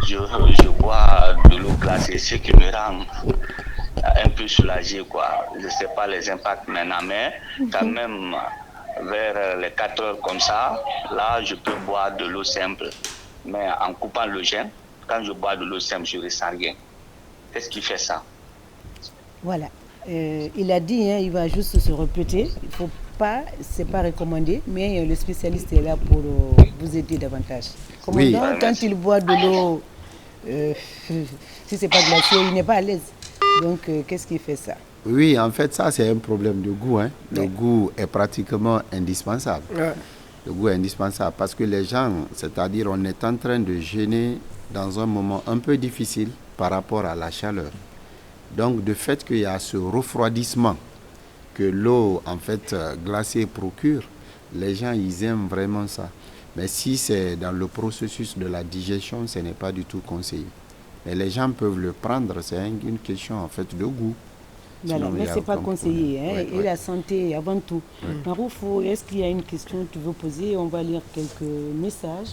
je bois de l'eau glacée, ce qui me rend un peu soulagé, quoi. Je ne sais pas les impacts maintenant, mais quand même, vers les 4 heures comme ça, là, je peux boire de l'eau simple. Mais en coupant le jeûne, quand je bois de l'eau simple, je ne ressens rien. Qu'est-ce qui fait ça? Voilà. Il a dit, il va juste se répéter. Il faut pas, c'est pas recommandé, mais le spécialiste est là pour vous aider davantage. Commandant, oui, quand il boit de l'eau, si c'est pas glacé, il n'est pas à l'aise. Donc, qu'est-ce qui fait ça? Oui, en fait, ça, c'est un problème de goût. Le goût est pratiquement indispensable. Le goût est indispensable parce que les gens, c'est-à-dire, on est en train de jeûner dans un moment un peu difficile par rapport à la chaleur. Donc, de fait qu'il y a ce refroidissement que l'eau, en fait, glacée procure, les gens, ils aiment vraiment ça. Mais si c'est dans le processus de la digestion, ce n'est pas du tout conseillé. Mais les gens peuvent le prendre, c'est une question, en fait, de goût. Voilà, mais ce n'est pas conseillé. Et la santé avant tout. Maroufou, est-ce qu'il y a une question que tu veux poser? On va lire quelques messages.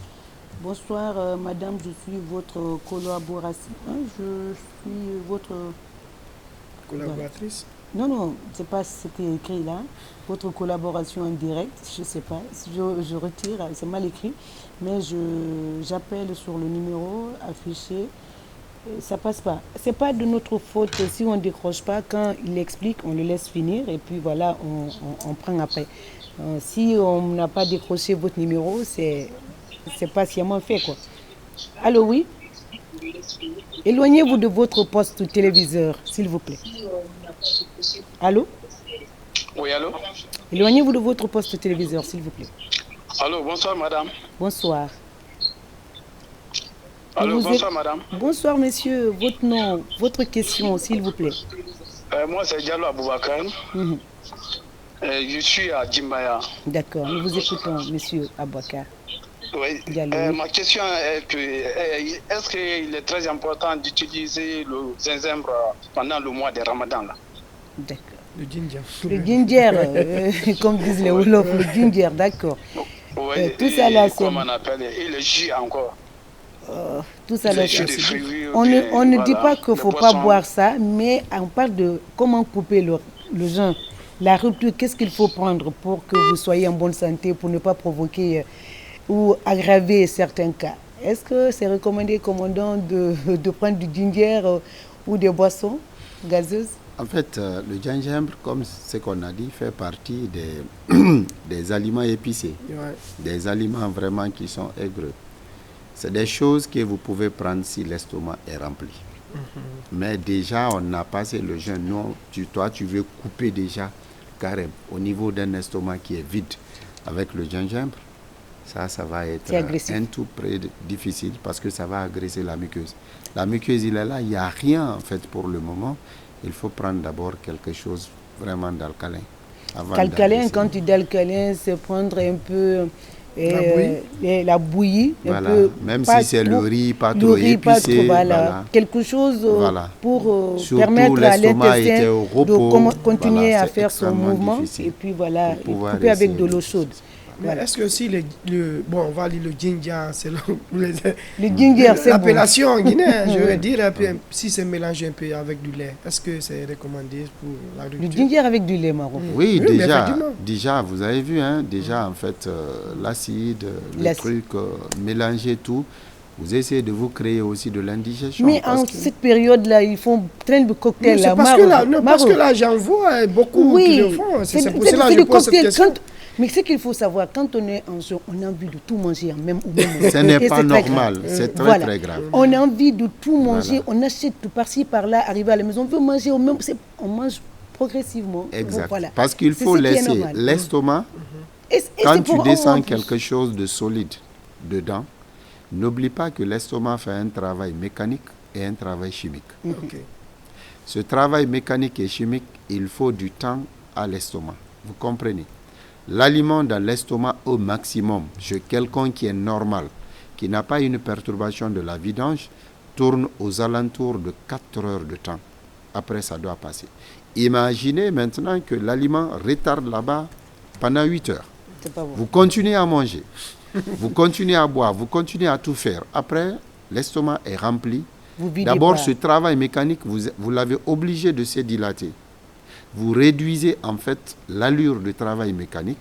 Bonsoir, madame, je suis votre collaboratrice. Je suis votre... Collaboratrice? Non, ce n'est pas ce qui est écrit là. Votre collaboration en direct, je ne sais pas. Je retire, c'est mal écrit. Mais j'appelle sur le numéro affiché. Ça passe pas. C'est pas de notre faute si on ne décroche pas. Quand il explique, on le laisse finir et puis voilà, on prend après. Si on n'a pas décroché votre numéro, c'est pas sciemment fait, quoi. Allô, oui? Éloignez-vous de votre poste téléviseur, s'il vous plaît. Allô? Oui, allô? Éloignez-vous de votre poste téléviseur, s'il vous plaît. Allô, bonsoir, madame. Bonsoir. Allô, bonsoir, madame. Bonsoir, monsieur. Votre nom, votre question, s'il vous plaît. Moi, c'est Diallo Aboubakar. Je suis à Djimbaya. D'accord, nous vous écoutons, monsieur Aboubakar. Oui. Ma question est que est-ce qu'il est très important d'utiliser le gingembre pendant le mois de Ramadan là? D'accord. Le ginger. Le ginger, comme disent les Wolofs, le ginger, d'accord. Oui, tout ça là, c'est... Comment on appelle, et le jus encore. Tout ça là, on ne dit pas qu'il ne faut pas boire ça, mais on parle de comment couper le jeûne. La rupture, qu'est-ce qu'il faut prendre pour que vous soyez en bonne santé, pour ne pas provoquer ou aggraver certains cas. Est-ce que c'est recommandé, commandant, de prendre du ginger ou des boissons gazeuses? En fait, le gingembre, comme ce qu'on a dit, fait partie des aliments épicés, des aliments vraiment qui sont aigreux. C'est des choses que vous pouvez prendre si l'estomac est rempli. Mais déjà, on a passé le jeûne. Non, toi, tu veux couper déjà carrément au niveau d'un estomac qui est vide avec le gingembre. Ça va être un tout près difficile parce que ça va agresser la muqueuse. La muqueuse, il est là, il n'y a rien en fait pour le moment. Il faut prendre d'abord quelque chose vraiment d'alcalin. Alcalin, quand tu dis alcalin, c'est prendre un peu la bouillie. Voilà. Un peu, même si c'est le riz, pas trop épicé. Voilà. Quelque chose pour permettre à l'intestin de continuer à faire son mouvement. Difficile. Et puis voilà, et couper avec de l'eau chaude. Mais est-ce que si on va dire le ginger, c'est le ginger, c'est l'appellation guinéenne, je veux dire, si c'est mélangé un peu avec du lait, est-ce que c'est recommandé pour la rupture? Le ginger avec du lait, Maro. Oui, déjà, vous avez vu, déjà en fait, l'acide, le truc, mélanger tout. Vous essayez de vous créer aussi de l'indigestion. Mais en cette période-là, ils font plein de cocktails. Parce que là, j'en vois beaucoup qui le font. C'est pour cela que je pose cette question. Mais ce qu'il faut savoir, quand on est en jeûne, on a envie de tout manger en même moment. Ce n'est pas normal, c'est très grave. On a envie de tout manger, on achète tout par-ci, par-là, arriver à la maison, on veut manger au même, on mange progressivement. Exact. Parce qu'il faut laisser l'estomac, quand tu descends quelque chose de solide dedans, n'oublie pas que l'estomac fait un travail mécanique et un travail chimique. Ce travail mécanique et chimique, il faut du temps à l'estomac. Vous comprenez? L'aliment dans l'estomac au maximum, chez quelqu'un qui est normal, qui n'a pas une perturbation de la vidange, tourne aux alentours de 4 heures de temps. Après, ça doit passer. Imaginez maintenant que l'aliment retarde là-bas pendant 8 heures. Vous continuez à manger, vous continuez à boire, vous continuez à tout faire. Après, l'estomac est rempli. D'abord, ce travail mécanique, vous l'avez obligé de se dilater. Vous réduisez en fait l'allure du travail mécanique,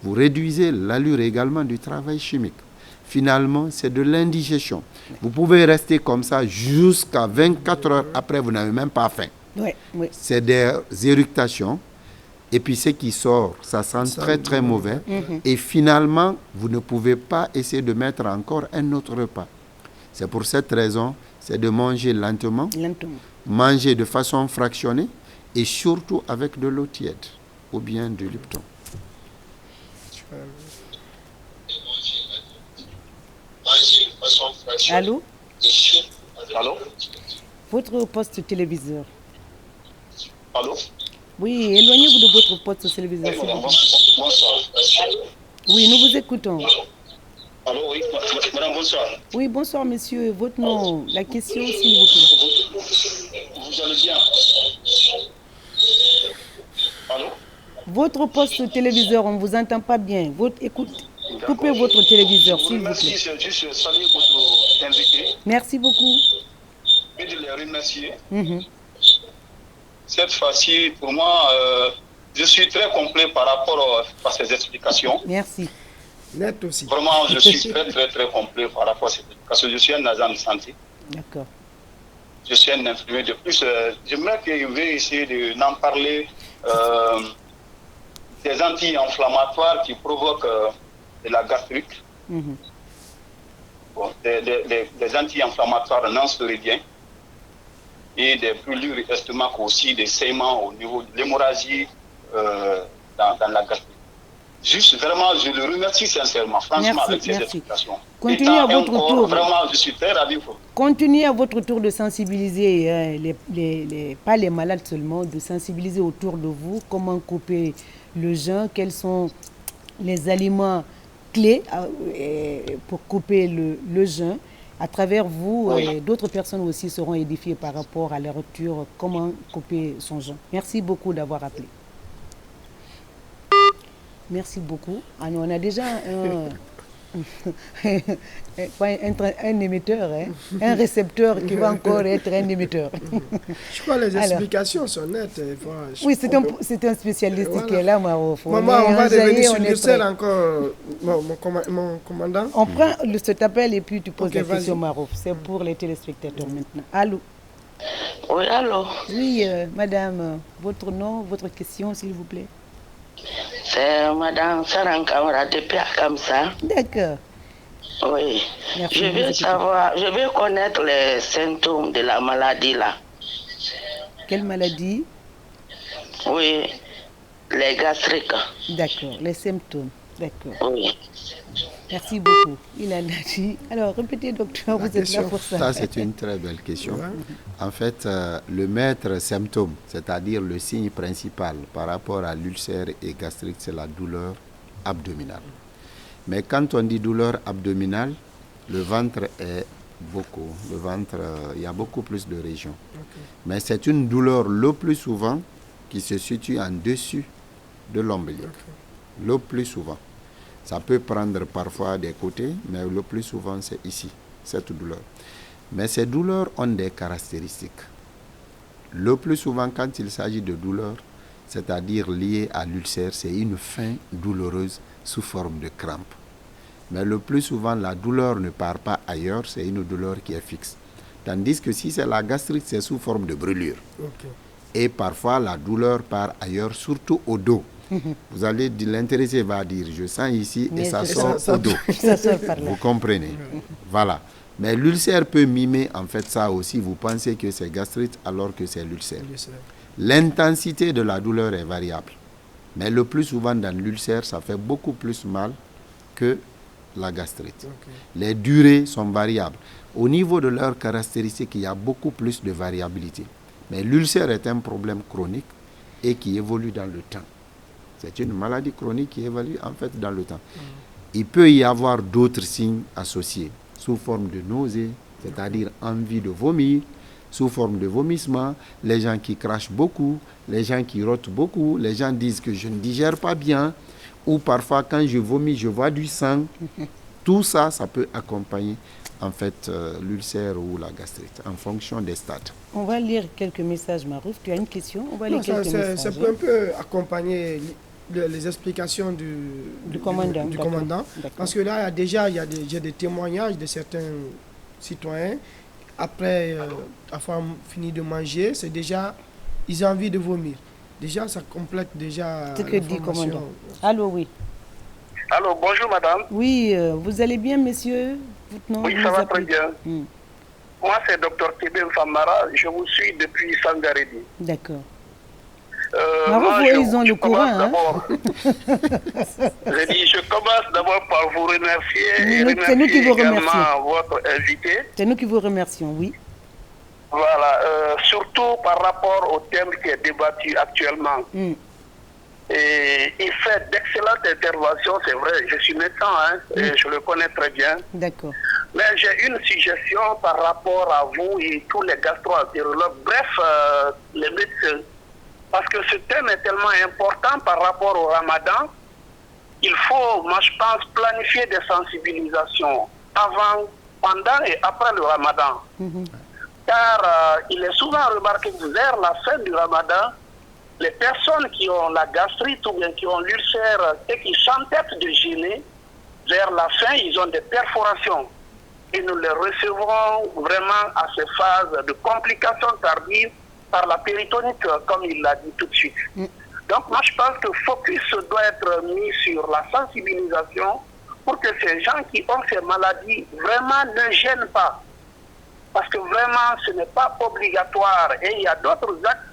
vous réduisez l'allure également du travail chimique. Finalement, c'est de l'indigestion. Vous pouvez rester comme ça jusqu'à 24 heures après, vous n'avez même pas faim. C'est des éructations, et puis ce qui sort, ça sent très très mauvais, et finalement, vous ne pouvez pas essayer de mettre encore un autre repas. C'est pour cette raison, c'est de manger lentement, manger de façon fractionnée, et surtout avec de l'eau tiède ou bien du Lipton. Allô? Allô? Votre poste téléviseur. Allô? Oui, éloignez-vous de votre poste téléviseur. Bonsoir. Oui, nous vous écoutons. Allô, oui, madame, bonsoir. Oui, bonsoir, monsieur. Votre nom, la question, s'il vous plaît. Vous allez bien? Allô? Votre poste téléviseur, on ne vous entend pas bien. Coupez votre téléviseur, s'il vous plaît. Merci, c'est juste saluer votre invité. Merci beaucoup. Et de les remercier. Cette fois-ci, pour moi, je suis très complet par rapport à ces explications. Merci. Net aussi. Vraiment, je suis très, très, très complet par rapport à ces explications. Je suis un agent de santé. D'accord. Je suis un infirmier de plus. J'aimerais que vous essayer d'en parler des anti-inflammatoires qui provoquent de la gastrite. Bon, des anti-inflammatoires non-stéroïdiens et des brûlures estomac aussi, des saignements au niveau de l'hémorragie dans la gastrite. Juste, vraiment, je le remercie sincèrement, franchement, avec ces explications. Continuez à votre tour. Vraiment, je suis très ravi. Continuez à votre tour de sensibiliser, pas les malades seulement, de sensibiliser autour de vous, comment couper le jeûne, quels sont les aliments clés pour couper le jeûne. À travers vous, d'autres personnes aussi seront édifiées par rapport à la rupture, comment couper son jeûne. Merci beaucoup d'avoir appelé. Merci beaucoup. Ah non, on a déjà un émetteur, un récepteur qui va encore être un émetteur. Je crois que les explications sont nettes. Oui, c'est un spécialiste qui est là, Marouf. Maman, on va revenir sur l'ulcère encore, mon commandant. On prend cet appel et puis tu poses la question, Marouf. C'est pour les téléspectateurs maintenant. Allô? Oui, allô? Oui, madame, votre nom, votre question, s'il vous plaît. C'est madame Sarankamara depuis Akamsa. D'accord. Oui. Merci, je veux connaître les symptômes de la maladie là. Quelle maladie? Oui, les gastriques. D'accord, les symptômes. D'accord. Oui. Merci beaucoup. Il a dit. Alors, répétez, docteur, vous êtes là pour ça. Ça, c'est une très belle question. En fait, le maître symptôme, c'est-à-dire le signe principal par rapport à l'ulcère et gastrique, c'est la douleur abdominale. Mais quand on dit douleur abdominale, le ventre est beaucoup. Le ventre, il y a beaucoup plus de régions. Okay. Mais c'est une douleur le plus souvent qui se situe en dessus de l'ombilic. Okay. Le plus souvent. Ça peut prendre parfois des côtés, mais le plus souvent c'est ici, cette douleur. Mais ces douleurs ont des caractéristiques. Le plus souvent quand il s'agit de douleurs, c'est-à-dire liées à l'ulcère, c'est une faim douloureuse sous forme de crampe. Mais le plus souvent, la douleur ne part pas ailleurs, c'est une douleur qui est fixe. Tandis que si c'est la gastrite, c'est sous forme de brûlure. Okay. Et parfois, la douleur part ailleurs, surtout au dos. Vous allez, l'intéressé va dire, je sens ici et ça sort au dos. Ça sort par là. Vous comprenez? Voilà. Mais l'ulcère peut mimer en fait ça aussi. Vous pensez que c'est gastrite alors que c'est l'ulcère. L'intensité de la douleur est variable. Mais le plus souvent dans l'ulcère, ça fait beaucoup plus mal que la gastrite. Okay. Les durées sont variables. Au niveau de leurs caractéristiques, il y a beaucoup plus de variabilité. Mais l'ulcère est un problème chronique et qui évolue dans le temps. C'est une maladie chronique qui évolue en fait dans le temps. Il peut y avoir d'autres signes associés, sous forme de nausée, c'est-à-dire envie de vomir, sous forme de vomissement, les gens qui crachent beaucoup, les gens qui rotent beaucoup, les gens disent que je ne digère pas bien, ou parfois quand je vomis, je vois du sang. Tout ça, ça peut accompagner en fait l'ulcère ou la gastrite en fonction des stades. On va lire quelques messages, Marouf. Tu as une question? On va lire quelques messages. Ça peut un peu accompagner les explications du commandant. Parce que là, il y a des témoignages de certains citoyens. Après avoir fini de manger, c'est déjà, ils ont envie de vomir. Déjà, ça complète déjà ce que dit le commandant. Allô, oui. Allô, bonjour madame. Oui, vous allez bien, monsieur? Oui, ça va très bien. Moi, c'est Dr Tébé Famara. Je vous suis depuis Sangaredi. D'accord. Ils ont le courant. J'ai dit, je commence d'abord par vous remercier. C'est nous qui vous remercions. Votre invité. C'est nous qui vous remercions, oui. Voilà, surtout par rapport au thème qui est débattu actuellement. Et il fait d'excellentes interventions, c'est vrai. Je suis médecin, et je le connais très bien. D'accord. Mais j'ai une suggestion par rapport à vous et tous les gastro-entérologues, bref, les médecins. Parce que ce thème est tellement important par rapport au ramadan. Il faut, moi je pense, planifier des sensibilisations avant, pendant et après le ramadan. Car il est souvent remarqué que vers la fin du ramadan, les personnes qui ont la gastrite ou bien qui ont l'ulcère et qui s'entêtent de jeûner, vers la fin, ils ont des perforations. Et nous les recevrons vraiment à ces phases de complications tardives par la péritonite, comme il l'a dit tout de suite. Donc moi je pense que le focus doit être mis sur la sensibilisation pour que ces gens qui ont ces maladies vraiment ne gênent pas. Parce que vraiment ce n'est pas obligatoire et il y a d'autres actes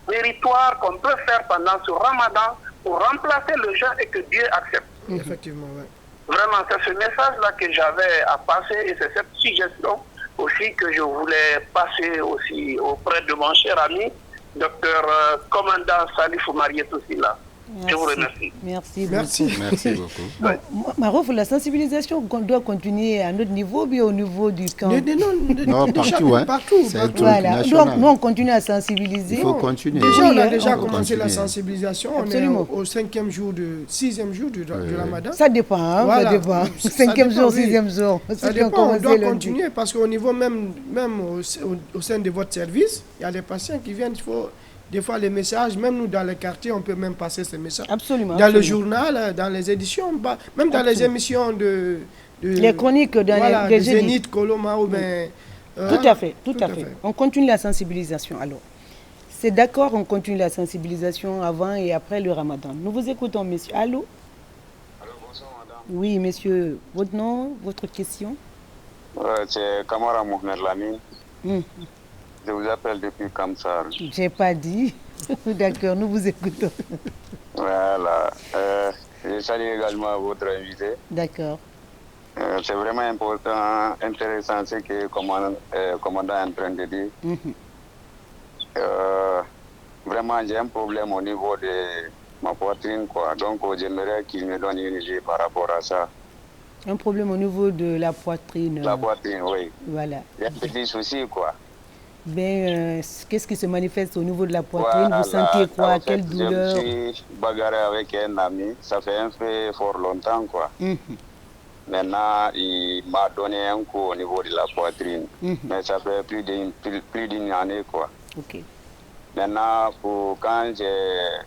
méritoires qu'on peut faire pendant ce ramadan pour remplacer le jeûne et que Dieu accepte. Effectivement, oui. Vraiment, c'est ce message-là que j'avais à passer et c'est cette suggestion aussi que je voulais passer aussi auprès de mon cher ami, docteur commandant Salif Mariette aussi là. Merci. Je vous remercie. Merci beaucoup. Bon, Marouf, la sensibilisation doit continuer à notre niveau, bien au niveau du camp. Non, partout. Partout. Voilà. Donc, nous, on continue à sensibiliser. Il faut continuer. Déjà, on a déjà commencé la sensibilisation. Absolument. On est au 6e jour du Ramadan. Ça dépend, hein, voilà. Ça dépend. 5e jour, 6e jour. Ça dépend, on doit continuer parce qu'au niveau même au sein de votre service, il y a des patients qui viennent, il faut... Des fois, les messages, même nous dans les quartiers, on peut même passer ces messages. Absolument. Dans le journal, dans les éditions, même dans les émissions de les chroniques dans les Zénith, Coloma ou bien... Tout à fait. On continue la sensibilisation alors. C'est d'accord, on continue la sensibilisation avant et après le Ramadan. Nous vous écoutons, messieurs. Allô? Allô, bonsoir, madame. Oui, monsieur. Votre nom, votre question? C'est Kamara Mohamed Lamine. Je vous appelle depuis Kamsar. J'ai pas dit. D'accord, nous vous écoutons. Voilà. Je salue également votre invité. D'accord. C'est vraiment important, intéressant ce que le commandant est en train de dire. Vraiment, j'ai un problème au niveau de ma poitrine, quoi. Donc, j'aimerais qu'il me donne une idée par rapport à ça. Un problème au niveau de la poitrine. La poitrine, oui. Voilà. Il y a un petit souci, quoi. Ben, qu'est-ce qui se manifeste au niveau de la poitrine? Vous sentez quoi? En fait, quelle douleur? Je me suis bagarré avec un ami, ça fait un peu fort longtemps, quoi. Maintenant, il m'a donné un coup au niveau de la poitrine, mais ça fait plus d'une année, quoi. Ok. Maintenant, quand j'ai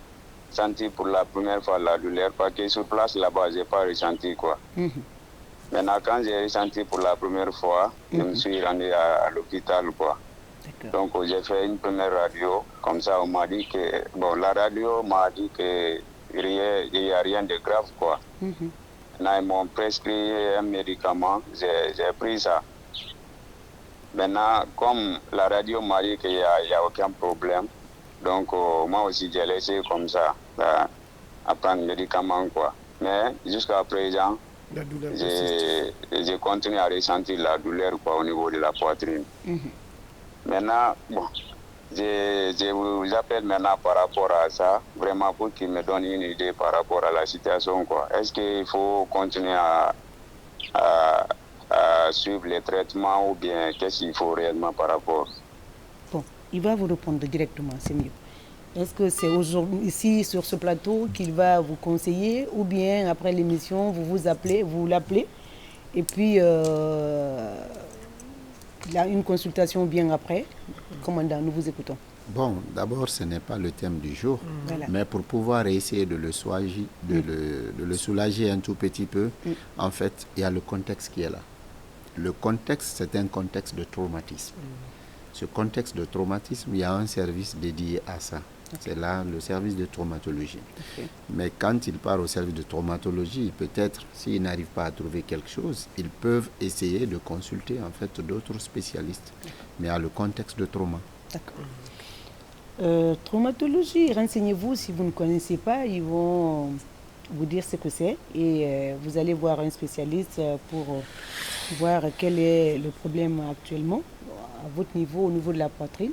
senti pour la première fois la douleur, parce que sur place là-bas, je n'ai pas ressenti, quoi. Maintenant, quand j'ai ressenti pour la première fois, je me suis rendu à l'hôpital, quoi. Donc, j'ai fait une première radio. Comme ça, on m'a dit que... Bon, la radio m'a dit qu'il n'y a rien de grave, quoi. Maintenant, ils m'ont prescrit un médicament. J'ai pris ça. Maintenant, comme la radio m'a dit qu'il n'y a aucun problème, donc moi aussi, j'ai laissé comme ça, à prendre le médicament, quoi. Mais jusqu'à présent, j'ai continué à ressentir la douleur, quoi, au niveau de la poitrine. Maintenant, bon, je vous appelle maintenant par rapport à ça, vraiment pour qu'il me donne une idée par rapport à la situation, quoi. Est-ce qu'il faut continuer à suivre les traitements ou bien qu'est-ce qu'il faut réellement par rapport? Bon, il va vous répondre directement, c'est mieux. Est-ce que c'est aujourd'hui, ici, sur ce plateau, qu'il va vous conseiller ou bien après l'émission, vous l'appelez et puis... il y a une consultation bien après. Commandant, nous vous écoutons. Bon, d'abord, ce n'est pas le thème du jour, mais pour pouvoir essayer de le soulager un tout petit peu, en fait, il y a le contexte qui est là. Le contexte, c'est un contexte de traumatisme. Ce contexte de traumatisme, il y a un service dédié à ça. C'est là le service de traumatologie. Mais quand il part au service de traumatologie, peut-être, s'ils n'arrivent pas à trouver quelque chose, ils peuvent essayer de consulter en fait d'autres spécialistes. Mais à le contexte de trauma. D'accord. Traumatologie, renseignez-vous si vous ne connaissez pas, ils vont vous dire ce que c'est et vous allez voir un spécialiste pour voir quel est le problème actuellement à votre niveau, au niveau de la poitrine.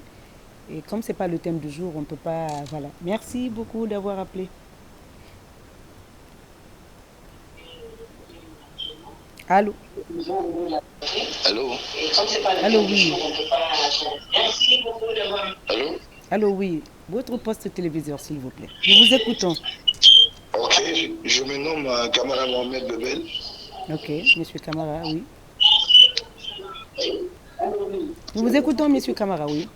Et comme ce n'est pas le thème du jour, on ne peut pas... Voilà. Merci beaucoup d'avoir appelé. Allô? Allô? Allô, oui. Allô? Allô, oui. Votre poste téléviseur, s'il vous plaît. Nous vous écoutons. Ok, je me nomme Kamara Mohamed Bebel. Ok, monsieur Kamara, oui. Nous vous écoutons, monsieur Kamara, oui.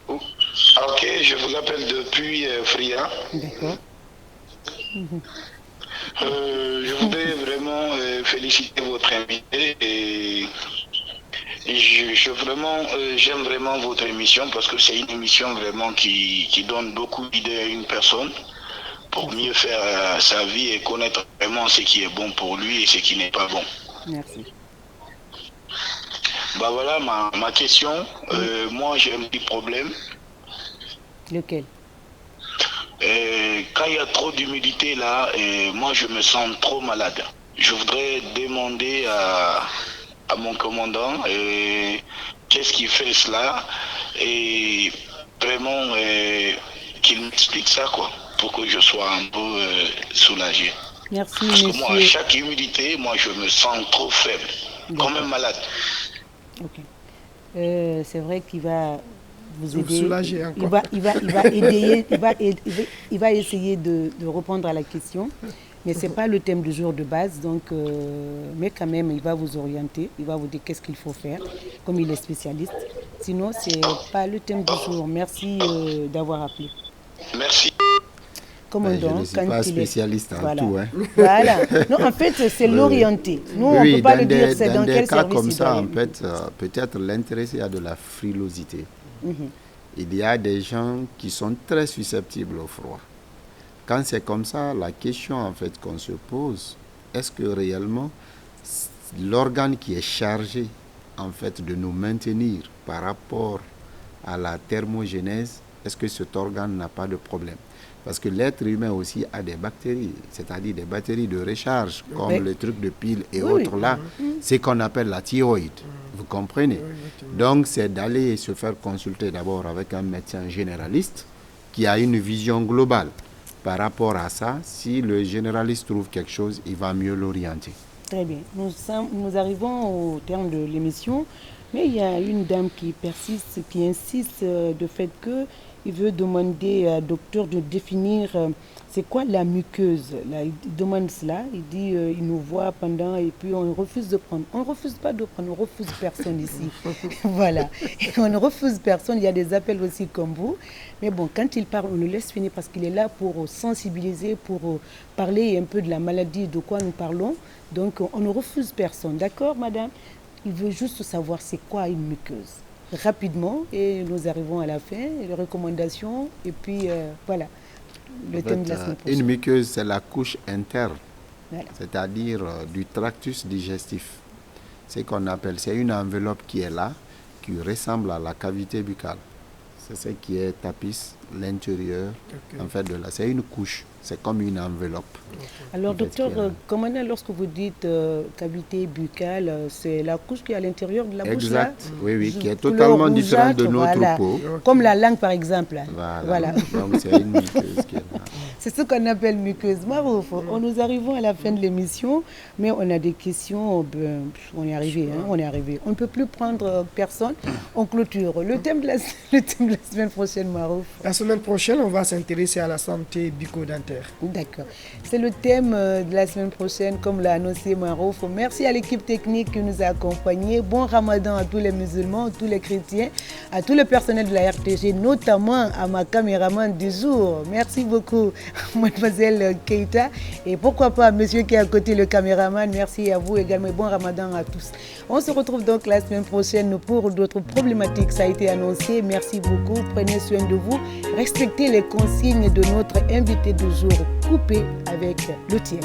Ok, je vous appelle depuis Fria. D'accord. Je voudrais vraiment féliciter votre invité et j'aime vraiment votre émission parce que c'est une émission vraiment qui donne beaucoup d'idées à une personne pour mieux faire sa vie et connaître vraiment ce qui est bon pour lui et ce qui n'est pas bon. Merci. Bah voilà ma question. Moi j'ai un petit problème. Lequel? Quand il y a trop d'humidité là et moi je me sens trop malade. Je voudrais demander à mon commandant qu'est-ce qui fait cela et vraiment qu'il m'explique ça quoi, pour que je sois un peu soulagé. Merci, parce monsieur. Que moi, à chaque humidité, moi je me sens trop faible, quand même malade. Ok. C'est vrai qu'il va vous aider. Soulager encore. Il va essayer de répondre à la question. Mais ce n'est pas le thème du jour de base, donc, mais quand même, il va vous orienter, il va vous dire qu'est-ce qu'il faut faire, comme il est spécialiste. Sinon, ce n'est pas le thème du jour. Merci d'avoir appelé. Merci. Commandant, je ne suis pas spécialiste en tout. Hein. Voilà. Non, en fait, c'est l'orienter. Nous, on ne peut pas le dire, c'est dans quel cas service comme ça, en fait, peut-être l'intéressé a de la frilosité. Il y a des gens qui sont très susceptibles au froid. Quand c'est comme ça, la question en fait qu'on se pose, est-ce que réellement l'organe qui est chargé en fait de nous maintenir par rapport à la thermogénèse, est-ce que cet organe n'a pas de problème? Parce que l'être humain aussi a des bactéries, c'est-à-dire des batteries de recharge, comme le truc de pile et autres là, c'est qu'on appelle la thyroïde. Vous comprenez? Donc c'est d'aller se faire consulter d'abord avec un médecin généraliste qui a une vision globale. Par rapport à ça, si le généraliste trouve quelque chose, il va mieux l'orienter. Très bien. Nous arrivons au terme de l'émission, mais il y a une dame qui persiste, qui insiste du fait qu'il veut demander au docteur de définir c'est quoi la muqueuse. Là, il demande cela, il dit il nous voit pendant et puis on refuse de prendre. On ne refuse pas de prendre, on refuse personne ici. Voilà. Et on ne refuse personne, il y a des appels aussi comme vous. Mais bon, quand il parle, on le laisse finir parce qu'il est là pour sensibiliser, pour parler un peu de la maladie, de quoi nous parlons. Donc, on ne refuse personne. D'accord, madame? Il veut juste savoir c'est quoi une muqueuse. Rapidement, et nous arrivons à la fin, les recommandations, et puis voilà, le thème de la semaine prochaine. Une muqueuse, c'est la couche interne, c'est-à-dire du tractus digestif. C'est qu'on appelle, c'est une enveloppe qui est là, qui ressemble à la cavité buccale. C'est ce qui est tapisse, l'intérieur, en fait, de là. C'est une couche, c'est comme une enveloppe. Alors, docteur, commandant, lorsque vous dites cavité buccale, c'est la couche qui est à l'intérieur de la bouche. Exact, oui, qui est totalement différente de notre peau. Comme la langue, par exemple. Voilà. Donc, c'est une muqueuse qui est là. C'est ce qu'on appelle muqueuse. Marouf, nous arrivons à la fin de l'émission, mais on a des questions. On est arrivé, on est arrivé. On ne peut plus prendre personne. On clôture. Le thème de la semaine prochaine, Marouf. La semaine prochaine, on va s'intéresser à la santé bucco-dentaire. D'accord. C'est le thème de la semaine prochaine, comme l'a annoncé Marouf. Merci à l'équipe technique qui nous a accompagnés. Bon Ramadan à tous les musulmans, à tous les chrétiens, à tout le personnel de la RTG, notamment à ma caméraman du jour. Merci beaucoup, mademoiselle Keita. Et pourquoi pas, monsieur qui est à côté, le caméraman. Merci à vous également. Bon Ramadan à tous. On se retrouve donc la semaine prochaine pour d'autres problématiques. Ça a été annoncé. Merci beaucoup. Prenez soin de vous. Respectez les consignes de notre invité du jour. Coupé avec le tiers.